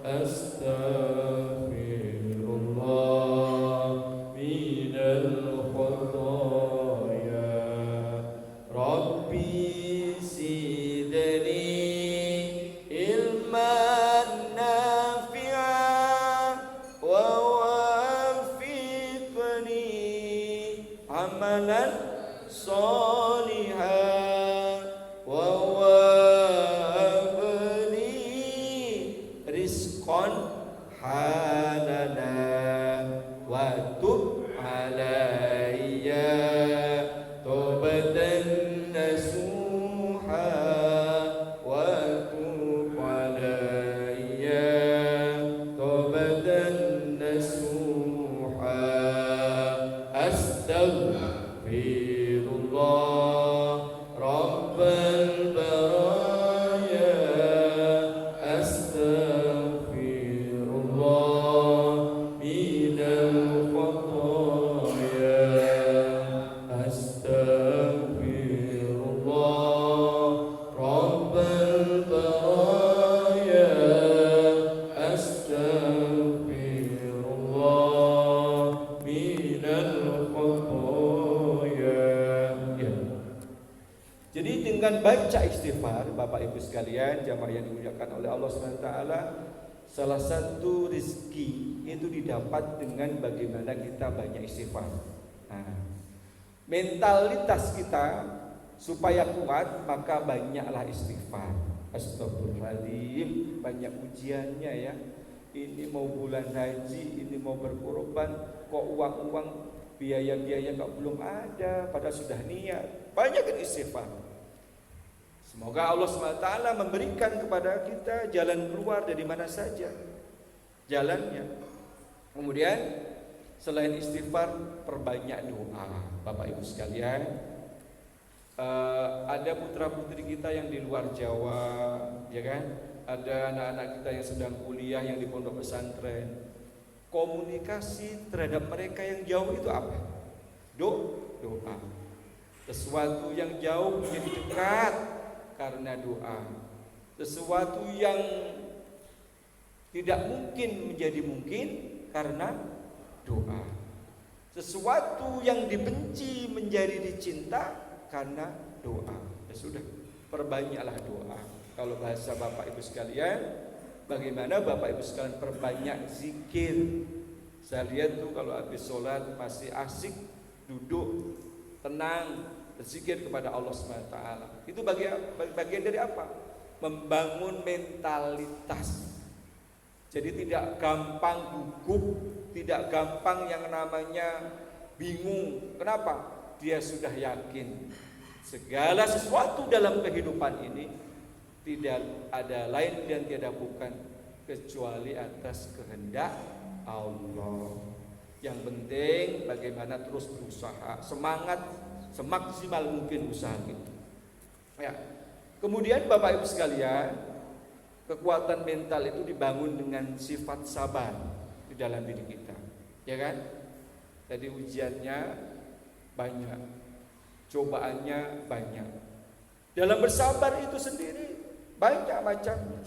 Astaghfirullah minal khataya. Rabbi zidni ilman nafi'an wa wafiqni amalan sholihan wa wabni rizqan halalan wa tub alayya tawbatan nasuha wa tub alayya tawbatan nasuha. Astaghfirullah Rabbal baraya. Astaghfirullah minal khataya. Astaghfirullah Rabbal baraya. Astaghfirullah minal khataya. Ya. Jadi dengan baca istighfar, Bapak Ibu sekalian, jamaah yang dimuliakan oleh Allah SWT, salah satu rezeki itu didapat dengan bagaimana kita banyak istighfar. Nah, mentalitas kita supaya kuat, maka banyaklah istighfar. Astagfirullahaladzim, banyak ujiannya ya. Ini mau bulan haji, ini mau berkorban, kok uang-uang biaya-biaya kok belum ada, padahal sudah niat. Banyak istighfar. Semoga Allah SWT memberikan kepada kita jalan keluar dari mana saja jalannya. Kemudian selain istighfar, perbanyak doa. Bapak Ibu sekalian, ada putra-putri kita yang di luar Jawa, ya kan? Ada anak-anak kita yang sedang kuliah yang di pondok pesantren. Komunikasi terhadap mereka yang jauh itu apa? Doa. Sesuatu yang jauh menjadi dekat karena doa. Sesuatu yang Tidak mungkin menjadi mungkin karena doa. Sesuatu yang dibenci menjadi dicinta karena doa. Ya sudah, perbanyaklah doa. Kalau bahasa Bapak Ibu sekalian, bagaimana Bapak Ibu sekalian perbanyak zikir. Saya lihat tuh kalau habis sholat masih asik duduk tenang berzikir kepada Allah SWT. Itu bagian dari apa? Membangun mentalitas. Jadi tidak gampang gugup, tidak gampang yang namanya bingung. Kenapa? Dia sudah yakin segala sesuatu dalam kehidupan ini tidak ada lain dan tiada bukan kecuali atas kehendak Allah. Yang penting bagaimana terus berusaha, semangat semaksimal mungkin usaha kita. Ya. Kemudian Bapak Ibu sekalian, kekuatan mental itu dibangun dengan sifat sabar di dalam diri kita, ya kan? Tadi ujiannya banyak, cobaannya banyak. Dalam bersabar itu sendiri banyak macamnya.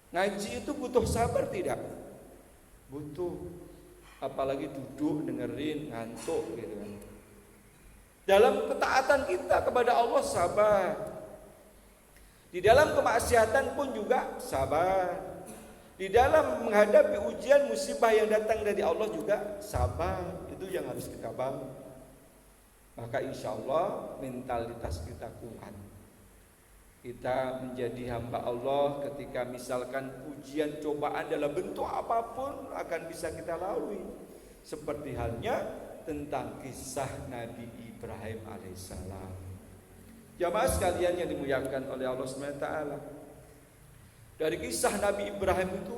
Ngaji itu butuh sabar tidak? Butuh. Apalagi duduk dengerin ngantuk gitu kan. Dalam ketaatan kita kepada Allah sabar. Di dalam kemaksiatan pun juga sabar. Di dalam menghadapi ujian musibah yang datang dari Allah juga sabar. Itu yang harus kita bangun. Maka insya Allah mentalitas kita kuat. Kita menjadi hamba Allah ketika misalkan ujian cobaan dalam bentuk apapun akan bisa kita lalui. Seperti halnya tentang kisah Nabi Ibrahim alaihissalam. Jamaah sekalian yang dimuliakan oleh Allah SWT, dari kisah Nabi Ibrahim itu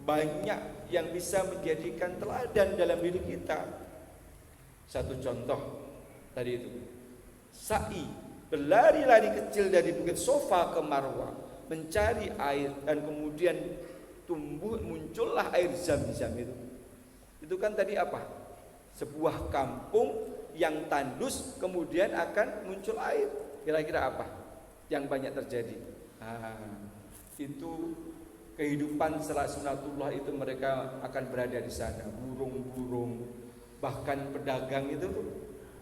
banyak yang bisa menjadikan teladan dalam diri kita. Satu contoh tadi itu, sa'i, berlari-lari kecil dari bukit Sofa ke Marwah mencari air, dan kemudian muncullah air Zam-Zam itu. Itu kan tadi apa? Sebuah kampung yang tandus kemudian akan muncul air. Kira-kira apa yang banyak terjadi? Itu kehidupan setelah sunatullah itu mereka akan berada di sana. Burung-burung, bahkan pedagang itu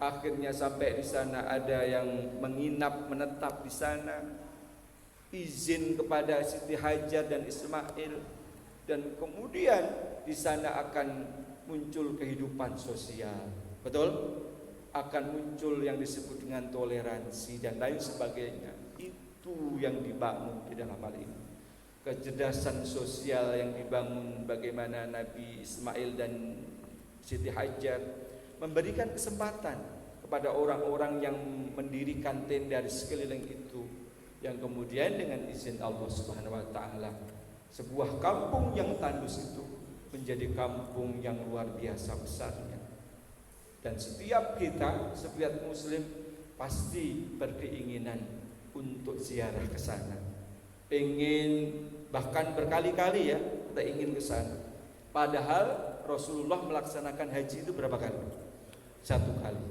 akhirnya sampai di sana, ada yang menetap di sana. Izin kepada Siti Hajar dan Ismail, dan kemudian di sana akan muncul kehidupan sosial. Betul? Akan muncul yang disebut dengan toleransi dan lain sebagainya. Itu yang dibangun di dalam hal ini. Kecerdasan sosial yang dibangun, bagaimana Nabi Ismail dan Siti Hajar memberikan kesempatan kepada orang-orang yang mendirikan tenda di sekeliling itu, yang kemudian dengan izin Allah Subhanahu wa taala sebuah kampung yang tandus itu menjadi kampung yang luar biasa besarnya. Dan setiap kita, setiap muslim pasti berkeinginan untuk ziarah ke sana. Ingin, bahkan berkali-kali ya, kita ingin ke sana. Padahal Rasulullah melaksanakan haji itu berapa kali? 1 kali.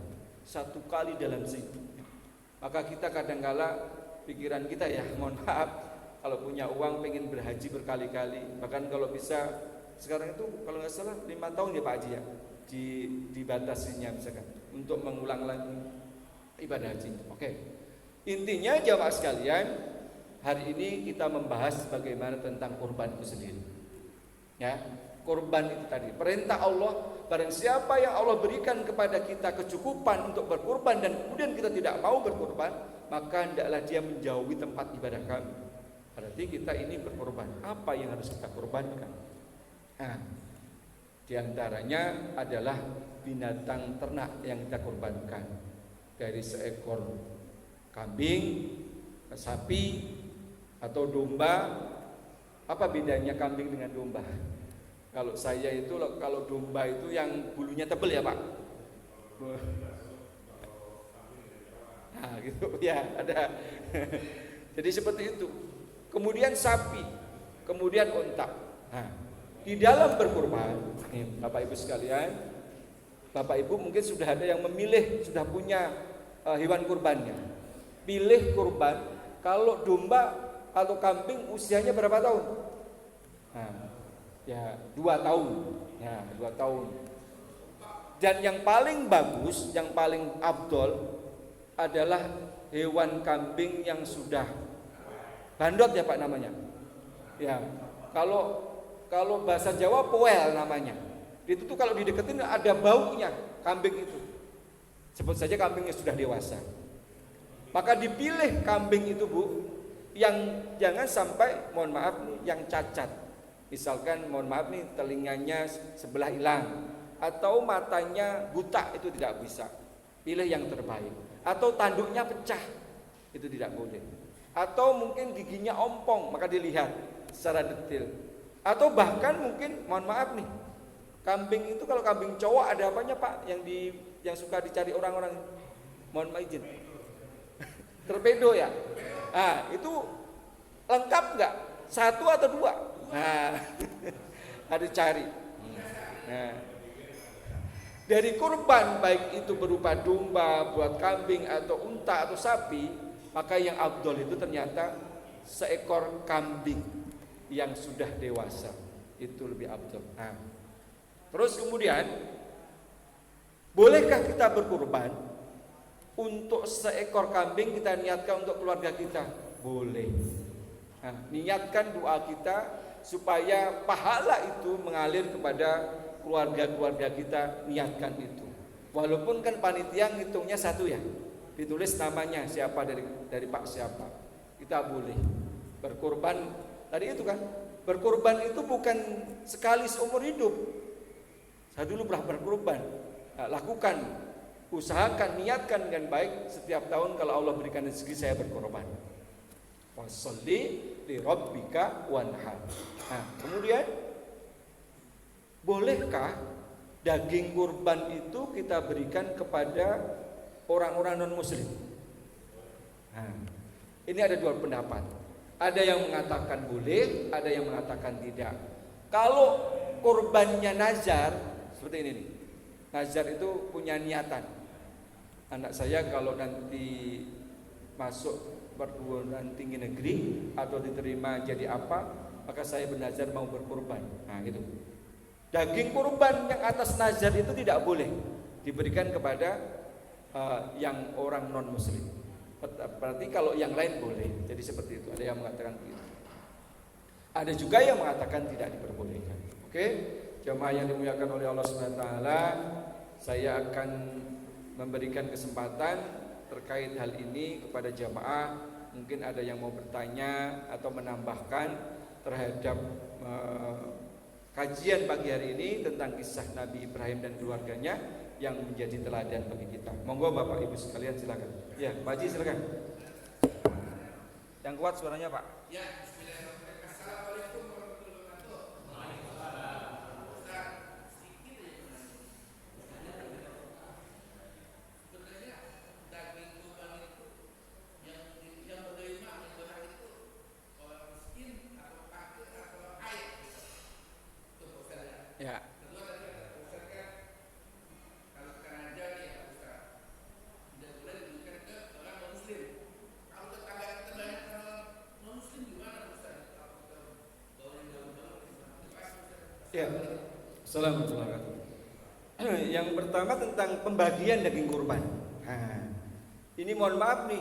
1 kali dalam hidupnya. Maka kita kadang-kala pikiran kita ya, mohon maaf, kalau punya uang pengen berhaji berkali-kali. Bahkan kalau bisa, sekarang itu kalau nggak salah 5 tahun ya Pak Haji ya, dibatasinya misalkan untuk mengulang lagi ibadah haji. Oke. Intinya jamaah sekalian, hari ini kita membahas bagaimana tentang kurban itu sendiri. Ya, kurban itu tadi perintah Allah. Barang siapa yang Allah berikan kepada kita kecukupan untuk berkurban dan kemudian kita tidak mau berkurban, maka hendaklah dia menjauhi tempat ibadah kami. Berarti kita ini berkorban. Apa yang harus kita korbankan? Di antaranya adalah binatang ternak yang kita korbankan. Dari seekor kambing, sapi, atau domba. Apa bedanya kambing dengan domba? Kalau saya itu, kalau domba itu yang bulunya tebal ya Pak? Nah gitu ya, ada. Jadi seperti itu. Kemudian sapi, kemudian unta. Di dalam berkurban, Bapak Ibu sekalian, Bapak Ibu mungkin sudah ada yang memilih, sudah punya hewan kurbannya. Pilih kurban. Kalau domba atau kambing usianya berapa tahun? Nah, ya 2 tahun. Ya, 2 tahun. Dan yang paling bagus, yang paling afdol adalah hewan kambing yang sudah bandot ya Pak namanya. Ya, kalau bahasa Jawa poel namanya. Itu tuh kalau dideketin ada baunya kambing itu. Sebut saja kambingnya sudah dewasa. Maka dipilih kambing itu Bu, yang jangan sampai mohon maaf nih yang cacat. Misalkan mohon maaf nih telinganya sebelah hilang atau matanya buta, itu tidak bisa. Pilih yang terbaik. Atau tanduknya pecah, itu tidak boleh. Atau mungkin giginya ompong, maka dilihat secara detail. Atau bahkan mungkin mohon maaf nih, kambing itu kalau kambing cowok ada apanya Pak yang suka dicari orang-orang? Mohon maaf izin. Torpedo ya. Nah, itu lengkap nggak? 1 atau 2? Nah, ada cari. Nah, dari kurban baik itu berupa domba, buat kambing atau unta atau sapi, maka yang afdol itu ternyata seekor kambing yang sudah dewasa, itu lebih afdol. Nah, terus kemudian bolehkah kita berkurban? Untuk seekor kambing kita niatkan untuk keluarga kita? Boleh. Nah, niatkan doa kita supaya pahala itu mengalir kepada keluarga-keluarga kita, niatkan itu. Walaupun kan panitia ngitungnya 1 ya, ditulis namanya siapa dari Pak siapa. Kita boleh berkorban. Tadi itu kan, berkorban itu bukan sekali seumur hidup. Saya dulu pernah berkorban. Nah, lakukan, usahakan, niatkan dengan baik setiap tahun kalau Allah berikan rezeki saya berkorban. Washolli li rabbika wanhar. Nah, kemudian bolehkah daging kurban itu kita berikan kepada orang-orang non-muslim? Nah, ini ada 2 pendapat. Ada yang mengatakan boleh, ada yang mengatakan tidak. Kalau kurbannya nazar, seperti ini nih. Nazar itu punya niatan. Anak saya kalau nanti masuk perguruan tinggi negeri atau diterima jadi apa, maka saya bernazar mau berkurban. Nah, gitu. Daging kurban yang atas nazar itu tidak boleh diberikan kepada yang orang non muslim. Berarti kalau yang lain boleh. Jadi seperti itu. Ada yang mengatakan begitu. Ada juga yang mengatakan tidak diperbolehkan. Oke, jemaah yang dimuliakan oleh Allah Subhanahu wa taala, saya akan memberikan kesempatan terkait hal ini kepada jemaah. Mungkin ada yang mau bertanya atau menambahkan terhadap kajian pagi hari ini tentang kisah Nabi Ibrahim dan keluarganya yang menjadi teladan bagi kita. Monggo Bapak Ibu sekalian silakan. Ya, Pak Haji silakan. Yang kuat suaranya Pak. Ya. Assalamualaikum warahmatullahi wabarakatuh. Ya. Ya. Assalamualaikum. Yang pertama tentang pembagian daging kurban. Nah, ini mohon maaf nih.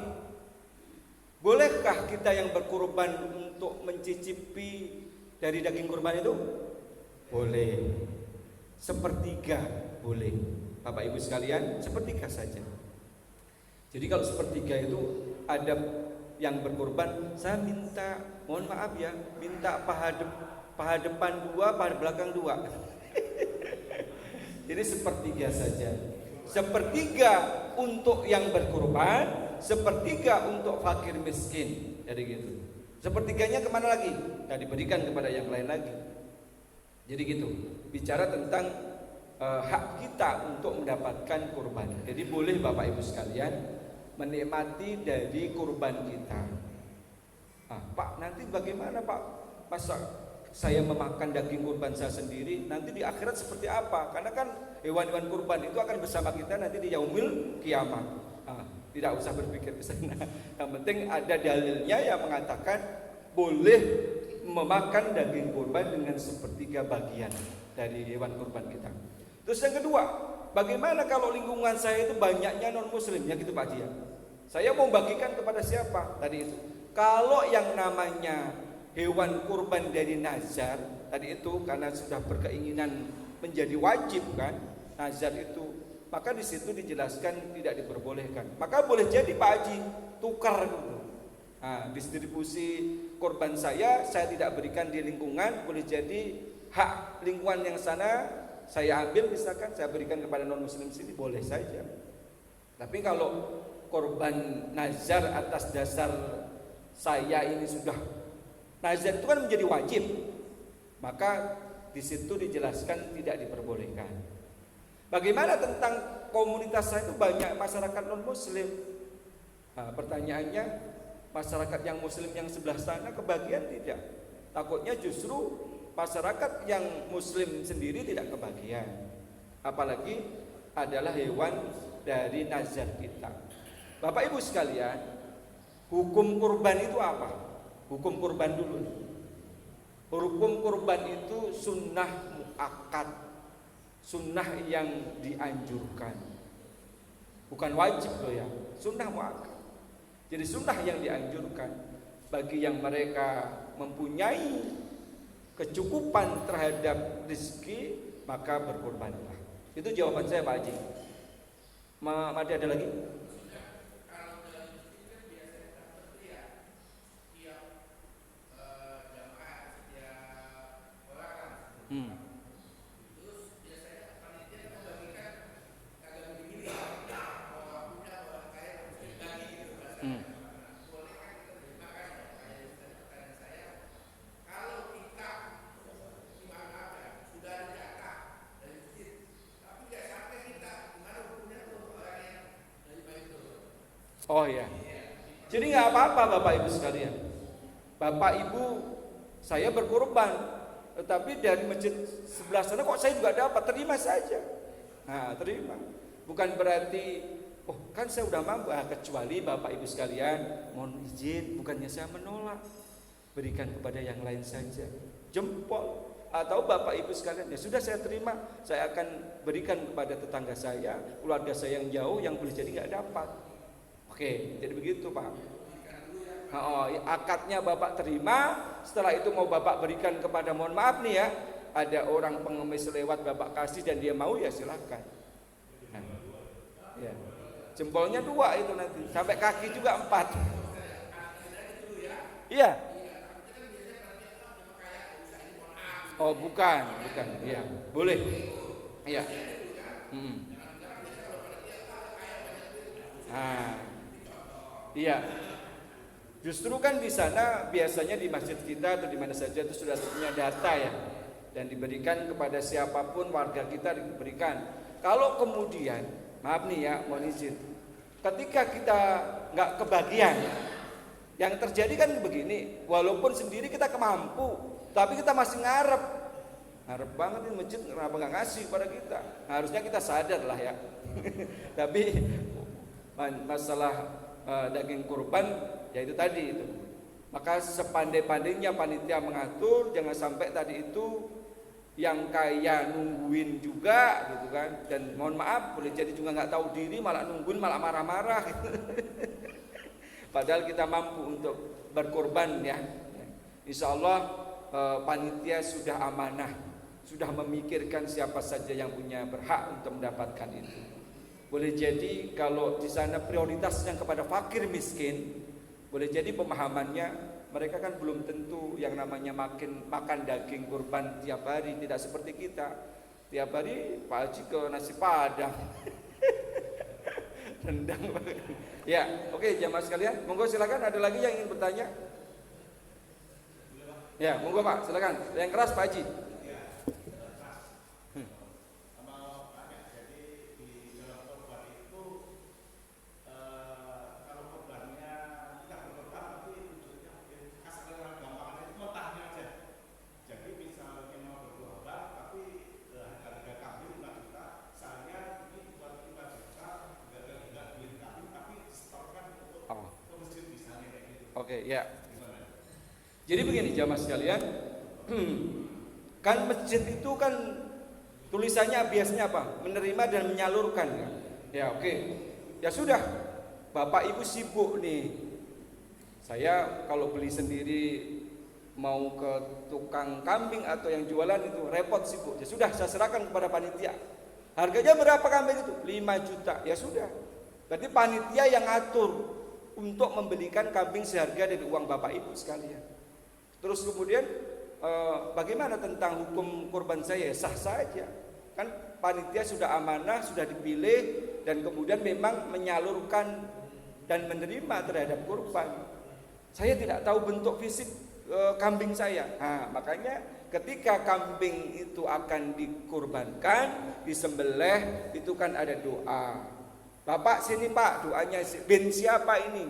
Bolehkah kita yang berkurban untuk mencicipi dari daging kurban itu? Boleh. Sepertiga boleh. Bapak Ibu sekalian, sepertiga saja. Jadi kalau sepertiga itu ada yang berkorban, saya minta, mohon maaf ya, minta paha depan 2, paha belakang 2. Jadi sepertiga saja. Sepertiga untuk yang berkorban, sepertiga untuk fakir miskin. Jadi gitu. Sepertiganya kemana lagi? Nah, diberikan kepada yang lain lagi. Jadi gitu. Bicara tentang hak kita untuk mendapatkan kurban. Jadi boleh Bapak Ibu sekalian menikmati dari kurban kita. Nah, Pak, nanti bagaimana Pak? Masa saya memakan daging kurban saya sendiri, nanti di akhirat seperti apa? Karena kan hewan-hewan kurban itu akan bersama kita nanti di yaumil kiamat. Nah, tidak usah berpikir ke sana. Yang penting ada dalilnya yang mengatakan boleh memakan daging kurban dengan sepertiga bagian dari hewan kurban kita. Terus yang kedua, bagaimana kalau lingkungan saya itu banyaknya non muslim? Ya gitu Pak Haji ya. Saya mau bagikan kepada siapa tadi itu? Kalau yang namanya hewan kurban dari nazar tadi itu, karena sudah berkeinginan menjadi wajib kan, nazar itu, maka di situ dijelaskan tidak diperbolehkan. Maka boleh jadi Pak Haji tukar gitu. Nah, distribusi korban saya tidak berikan di lingkungan, boleh jadi hak lingkungan yang sana saya ambil, misalkan saya berikan kepada non muslim sini, boleh saja. Tapi kalau korban nazar atas dasar saya ini sudah, nazar itu kan menjadi wajib, maka di situ dijelaskan tidak diperbolehkan. Bagaimana tentang komunitas saya itu banyak masyarakat non muslim? Nah, pertanyaannya, masyarakat yang muslim yang sebelah sana kebagian tidak? Takutnya justru masyarakat yang muslim sendiri tidak kebagian. Apalagi adalah hewan dari nazar kita. Bapak Ibu sekalian, hukum kurban itu apa? Hukum kurban dulu. Hukum kurban itu sunnah muakkad, sunnah yang dianjurkan, bukan wajib loh ya, sunnah muakkad. Jadi sunnah yang dianjurkan bagi yang mereka mempunyai kecukupan terhadap rezeki, maka berkurbanlah. Itu jawaban saya Pak Haji. Masih ada lagi? Oh ya, jadi nggak apa-apa Bapak Ibu sekalian. Bapak Ibu, saya berkorban, tetapi dari masjid sebelah sana kok saya juga dapat, terima saja. Nah, terima. Bukan berarti, oh kan saya udah mampu, kecuali Bapak Ibu sekalian, mohon izin, bukannya saya menolak, berikan kepada yang lain saja, jempol. Atau Bapak Ibu sekalian, ya sudah saya terima, saya akan berikan kepada tetangga saya, keluarga saya yang jauh, yang boleh jadi nggak dapat. Oke, jadi begitu Pak. Akadnya Bapak terima, setelah itu mau Bapak berikan kepada, mohon maaf nih ya, ada orang pengemis lewat Bapak kasih dan dia mau, ya silakan. Nah, ya. Jempolnya 2 itu nanti, sampai kaki juga 4. Iya. Oh bukan, ya boleh. Iya. Nah. Iya, justru kan di sana biasanya di masjid kita atau di mana saja itu sudah punya data ya, dan diberikan kepada siapapun warga kita diberikan. Kalau kemudian, maaf nih ya, mohon izin, ketika kita nggak kebagian, yang terjadi kan begini, walaupun sendiri kita kemampu, tapi kita masih ngarep banget ini masjid kenapa nggak ngasih kepada kita. Nah, harusnya kita sadar lah ya. Tapi masalah daging kurban ya itu tadi itu, maka sepandai-pandainya panitia mengatur, jangan sampai tadi itu yang kaya nungguin juga gitu kan, dan mohon maaf boleh jadi juga nggak tahu diri, malah nungguin malah marah-marah gitu. Padahal kita mampu untuk berkorban ya. Insya Allah panitia sudah amanah, sudah memikirkan siapa saja yang punya berhak untuk mendapatkan itu. Boleh jadi kalau di sana prioritasnya kepada fakir miskin, boleh jadi pemahamannya mereka kan belum tentu yang namanya makan daging kurban tiap hari, tidak seperti kita. Tiap hari Pak Haji ke nasi padang. Rendang. Ya, oke jamaah sekalian, monggo silakan, ada lagi yang ingin bertanya? Ya, monggo Pak, silakan. Yang keras Pak Haji. Oke, ya. Jadi begini jamaah sekalian, kan masjid itu kan tulisannya biasanya apa? Menerima dan menyalurkan kan? Ya oke. Ya sudah, Bapak Ibu sibuk nih. Saya kalau beli sendiri mau ke tukang kambing atau yang jualan itu repot sibuk. Ya sudah, saya serahkan kepada panitia. Harganya berapa kambing itu? 5 juta. Ya sudah. Berarti panitia yang ngatur untuk membelikan kambing seharga dari uang Bapak Ibu sekalian. Terus kemudian bagaimana tentang hukum kurban saya? Sah saja. Kan panitia sudah amanah, sudah dipilih dan kemudian memang menyalurkan dan menerima terhadap kurban. Saya tidak tahu bentuk fisik kambing saya. Nah, makanya ketika kambing itu akan dikurbankan, disembelih, itu kan ada doa. Bapak sini Pak, doanya bin siapa ini?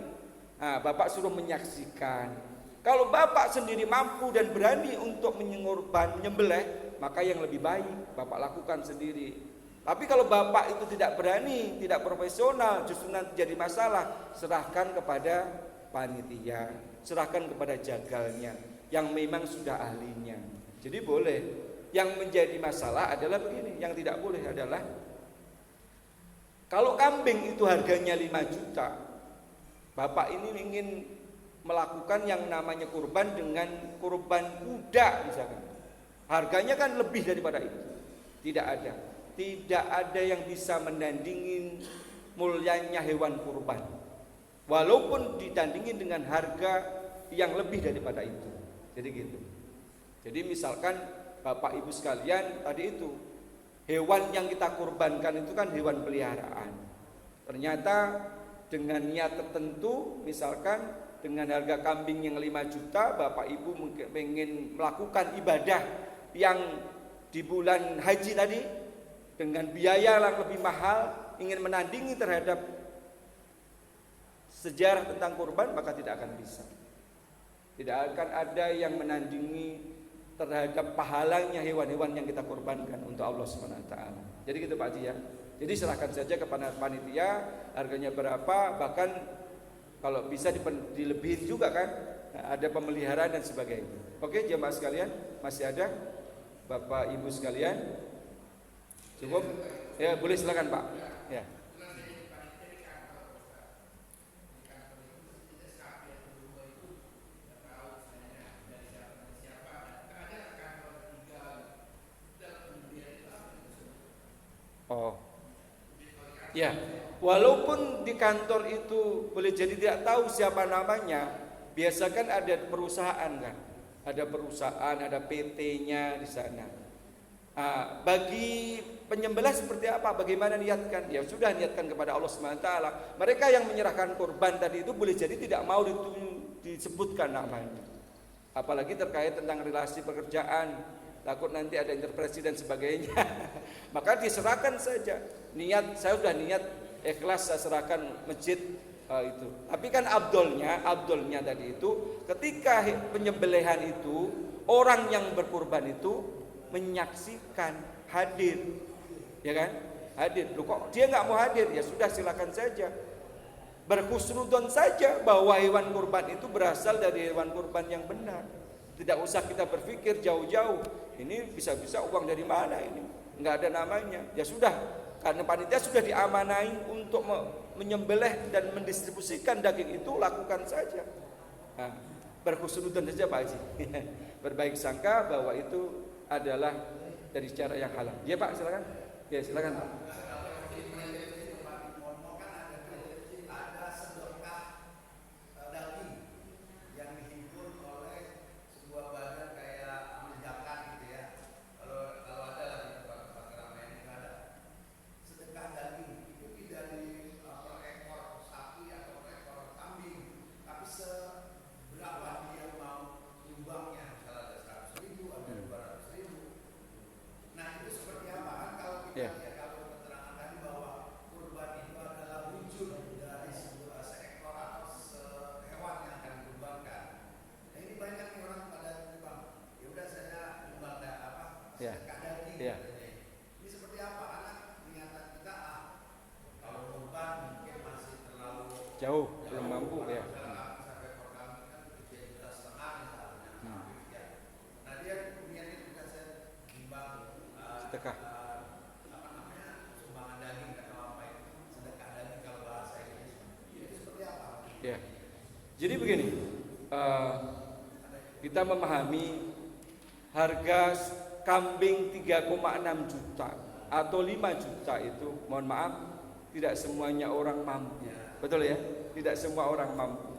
Nah, Bapak suruh menyaksikan. Kalau Bapak sendiri mampu dan berani untuk menyembelih, maka yang lebih baik Bapak lakukan sendiri. Tapi kalau Bapak itu tidak berani, tidak profesional, justru nanti jadi masalah, serahkan kepada panitia, serahkan kepada jagalnya yang memang sudah ahlinya. Jadi boleh. Yang menjadi masalah adalah begini, yang tidak boleh adalah kalau kambing itu harganya 5 juta, Bapak ini ingin melakukan yang namanya kurban dengan kurban kuda misalkan. Harganya kan lebih daripada itu. Tidak ada yang bisa menandingin mulianya hewan kurban. Walaupun ditandingin dengan harga yang lebih daripada itu. Jadi gitu. Jadi misalkan Bapak Ibu sekalian tadi itu, hewan yang kita kurbankan itu kan hewan peliharaan. Ternyata dengan niat tertentu, misalkan dengan harga kambing yang 5 juta, Bapak Ibu mungkin ingin melakukan ibadah yang di bulan haji tadi dengan biaya yang lebih mahal, ingin menandingi terhadap sejarah tentang kurban, maka tidak akan bisa. Tidak akan ada yang menandingi terhadap pahalanya hewan-hewan yang kita kurbankan untuk Allah SWT. Jadi gitu Pak Haji ya. Jadi serahkan saja kepada panitia, harganya berapa, bahkan kalau bisa dilebihin juga kan, ada pemeliharaan dan sebagainya. Oke jemaah sekalian, masih ada Bapak Ibu sekalian? Cukup? Ya boleh silakan Pak. Ya. Oh. Ya, walaupun di kantor itu boleh jadi tidak tahu siapa namanya, biasakan ada perusahaan kan, ada perusahaan, ada PT-nya di sana. Bagi penyembelih seperti apa? Bagaimana niatkan? Ya sudah niatkan kepada Allah SWT. Mereka yang menyerahkan kurban tadi itu boleh jadi tidak mau disebutkan namanya. Apalagi terkait tentang relasi pekerjaan, takut nanti ada intervensi dan sebagainya. Maka diserahkan saja. Niat, saya sudah niat ikhlas, saya serahkan masjid itu. Tapi kan abdolnya tadi itu, ketika penyembelihan itu, orang yang berkurban itu menyaksikan, hadir, ya kan? Hadir. Loh, kok dia nggak mau hadir? Ya sudah silakan saja. Berhusnudon saja bahwa hewan kurban itu berasal dari hewan kurban yang benar. Tidak usah kita berpikir jauh-jauh. Ini bisa-bisa uang dari mana ini? Nggak ada namanya. Ya sudah, karena panitia sudah diamanai untuk menyembelih dan mendistribusikan daging itu, lakukan saja. Nah, berhusnudon saja Pak Haji. Berbaik sangka bahwa itu adalah dari cara yang halal. Ya Pak, silakan. Ya silakan Pak. Jauh belum mampu ya. sedekah. Sumbangan daging atau apa itu, sedekah daging kalau bahasa Indonesia. Itu seperti apa? Ya. Jadi begini, kita memahami harga kambing 3,6 juta atau 5 juta itu, mohon maaf, tidak semuanya orang mampu. Betul ya? Tidak semua orang mampu.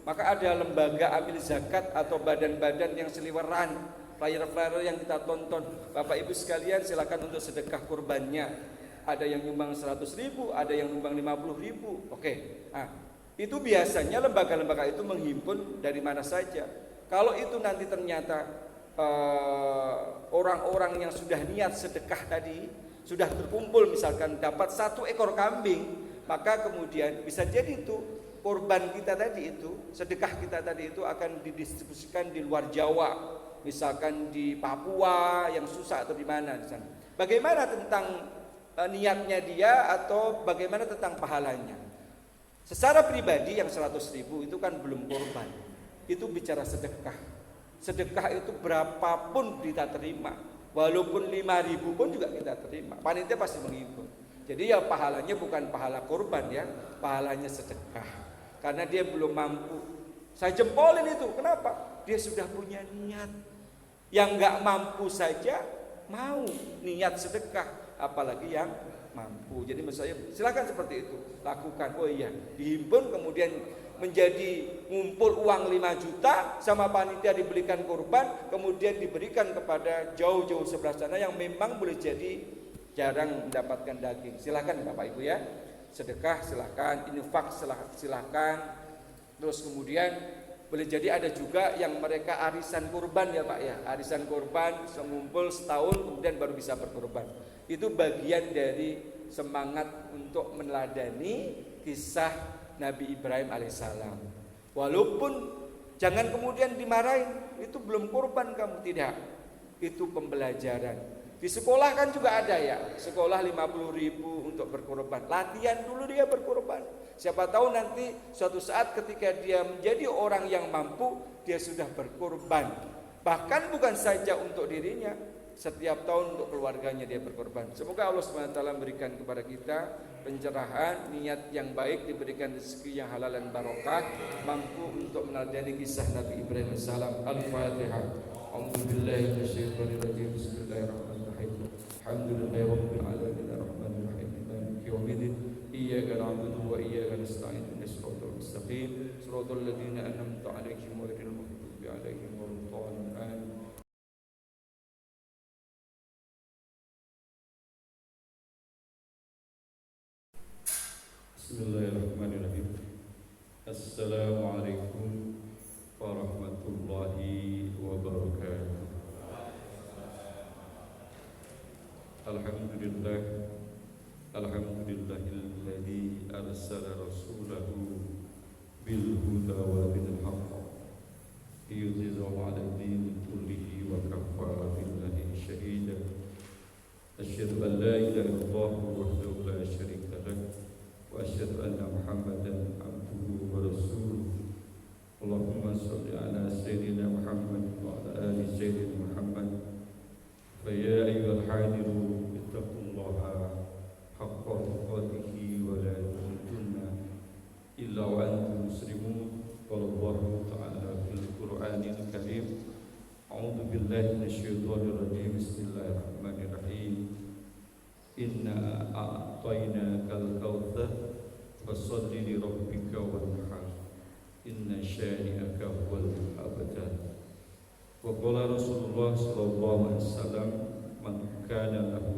Maka ada lembaga amil zakat atau badan-badan yang seliweran, flyer-flyer yang kita tonton. Bapak Ibu sekalian silakan untuk sedekah kurbannya. Ada yang nyumbang 100.000, ada yang nyumbang 50.000. Oke. Nah, itu biasanya lembaga-lembaga itu menghimpun dari mana saja. Kalau itu nanti ternyata orang-orang yang sudah niat sedekah tadi sudah terkumpul, misalkan dapat 1 ekor kambing, maka kemudian bisa jadi itu korban kita tadi itu, sedekah kita tadi itu akan didistribusikan di luar Jawa, misalkan di Papua yang susah atau di mana di sana. Bagaimana tentang niatnya dia atau bagaimana tentang pahalanya? Secara pribadi yang 100.000 itu kan belum korban, itu bicara sedekah. Sedekah itu berapapun kita terima, walaupun 5.000 pun juga kita terima. Panitia pasti menghibur. Jadi ya pahalanya bukan pahala korban ya, pahalanya sedekah. Karena dia belum mampu. Saya jempolin itu. Kenapa? Dia sudah punya niat. Yang nggak mampu saja mau niat sedekah, apalagi yang mampu. Jadi maksud saya silakan seperti itu lakukan. Oh iya, dihimpun kemudian menjadi ngumpul uang 5 juta sama panitia dibelikan kurban, kemudian diberikan kepada jauh-jauh sebelah sana yang memang boleh jadi jarang mendapatkan daging. Silakan Bapak Ibu ya. Sedekah silakan, infak silakan. Terus kemudian boleh jadi ada juga yang mereka arisan kurban ya Pak ya. Arisan kurban mengumpul setahun kemudian baru bisa berkurban. Itu bagian dari semangat untuk meneladani kisah Nabi Ibrahim alaihissalam. Walaupun jangan kemudian dimarahin, itu belum kurban kamu, tidak. Itu pembelajaran. Di sekolah kan juga ada ya, sekolah 50.000 untuk berkorban. Latihan dulu dia berkorban. Siapa tahu nanti suatu saat ketika dia menjadi orang yang mampu, dia sudah berkorban. Bahkan bukan saja untuk dirinya, setiap tahun untuk keluarganya dia berkorban. Semoga Allah SWT memberikan kepada kita pencerahan, niat yang baik, diberikan rezeki yang halal dan barokah, mampu untuk meneladani kisah Nabi Ibrahim AS. Al-Fatihah. A'udzubillahi minasyaitonirrajim. Bismillahirrahmanirrahim. Alhamdulillahi rabbil alamin arrahmanir rahim maliki yaumiddin. Iyyaka na'budu wa iyyaka nasta'in. Ihdinas siratal mustaqim. Shiratal ladzina an'amta 'alaihim ghairil maghdubi 'alaihim waladdallin. Bismillahirrahmanirrahim. Assalamualaikum warahmatullahi wabarakatuh. Alhamdulillah, alhamdulillahilladzi arsala rasulahu bil huda wa dinil haqq liyudhhirahu 'ala ad-dini kullihi wa kafaa billahi shahida. Asyhadu an la ilaha illallah wahdahu la syarika lahu wa asyhadu anna Muhammadan abduhu wa rasuluh. Allahumma shalli ala sayyidina Muhammad wa ala ali sayyidina Muhammad. Fa ya ayyuhal hadirun ittaqullaha haqqa tuqatih wa la tamutunna illa wa antum muslimun. Qala Allah ta'ala fil Qur'anil Karim. A'udzu billahi minasyaitonir rajim. Bismillahirrahmanirrahim. Inna a'tainakal kautsar fasholli li rabbika wanhar. Inna syani'aka huwal abtar. Wa qala Rasulullah sallallahu alaihi wasallam man kana lahu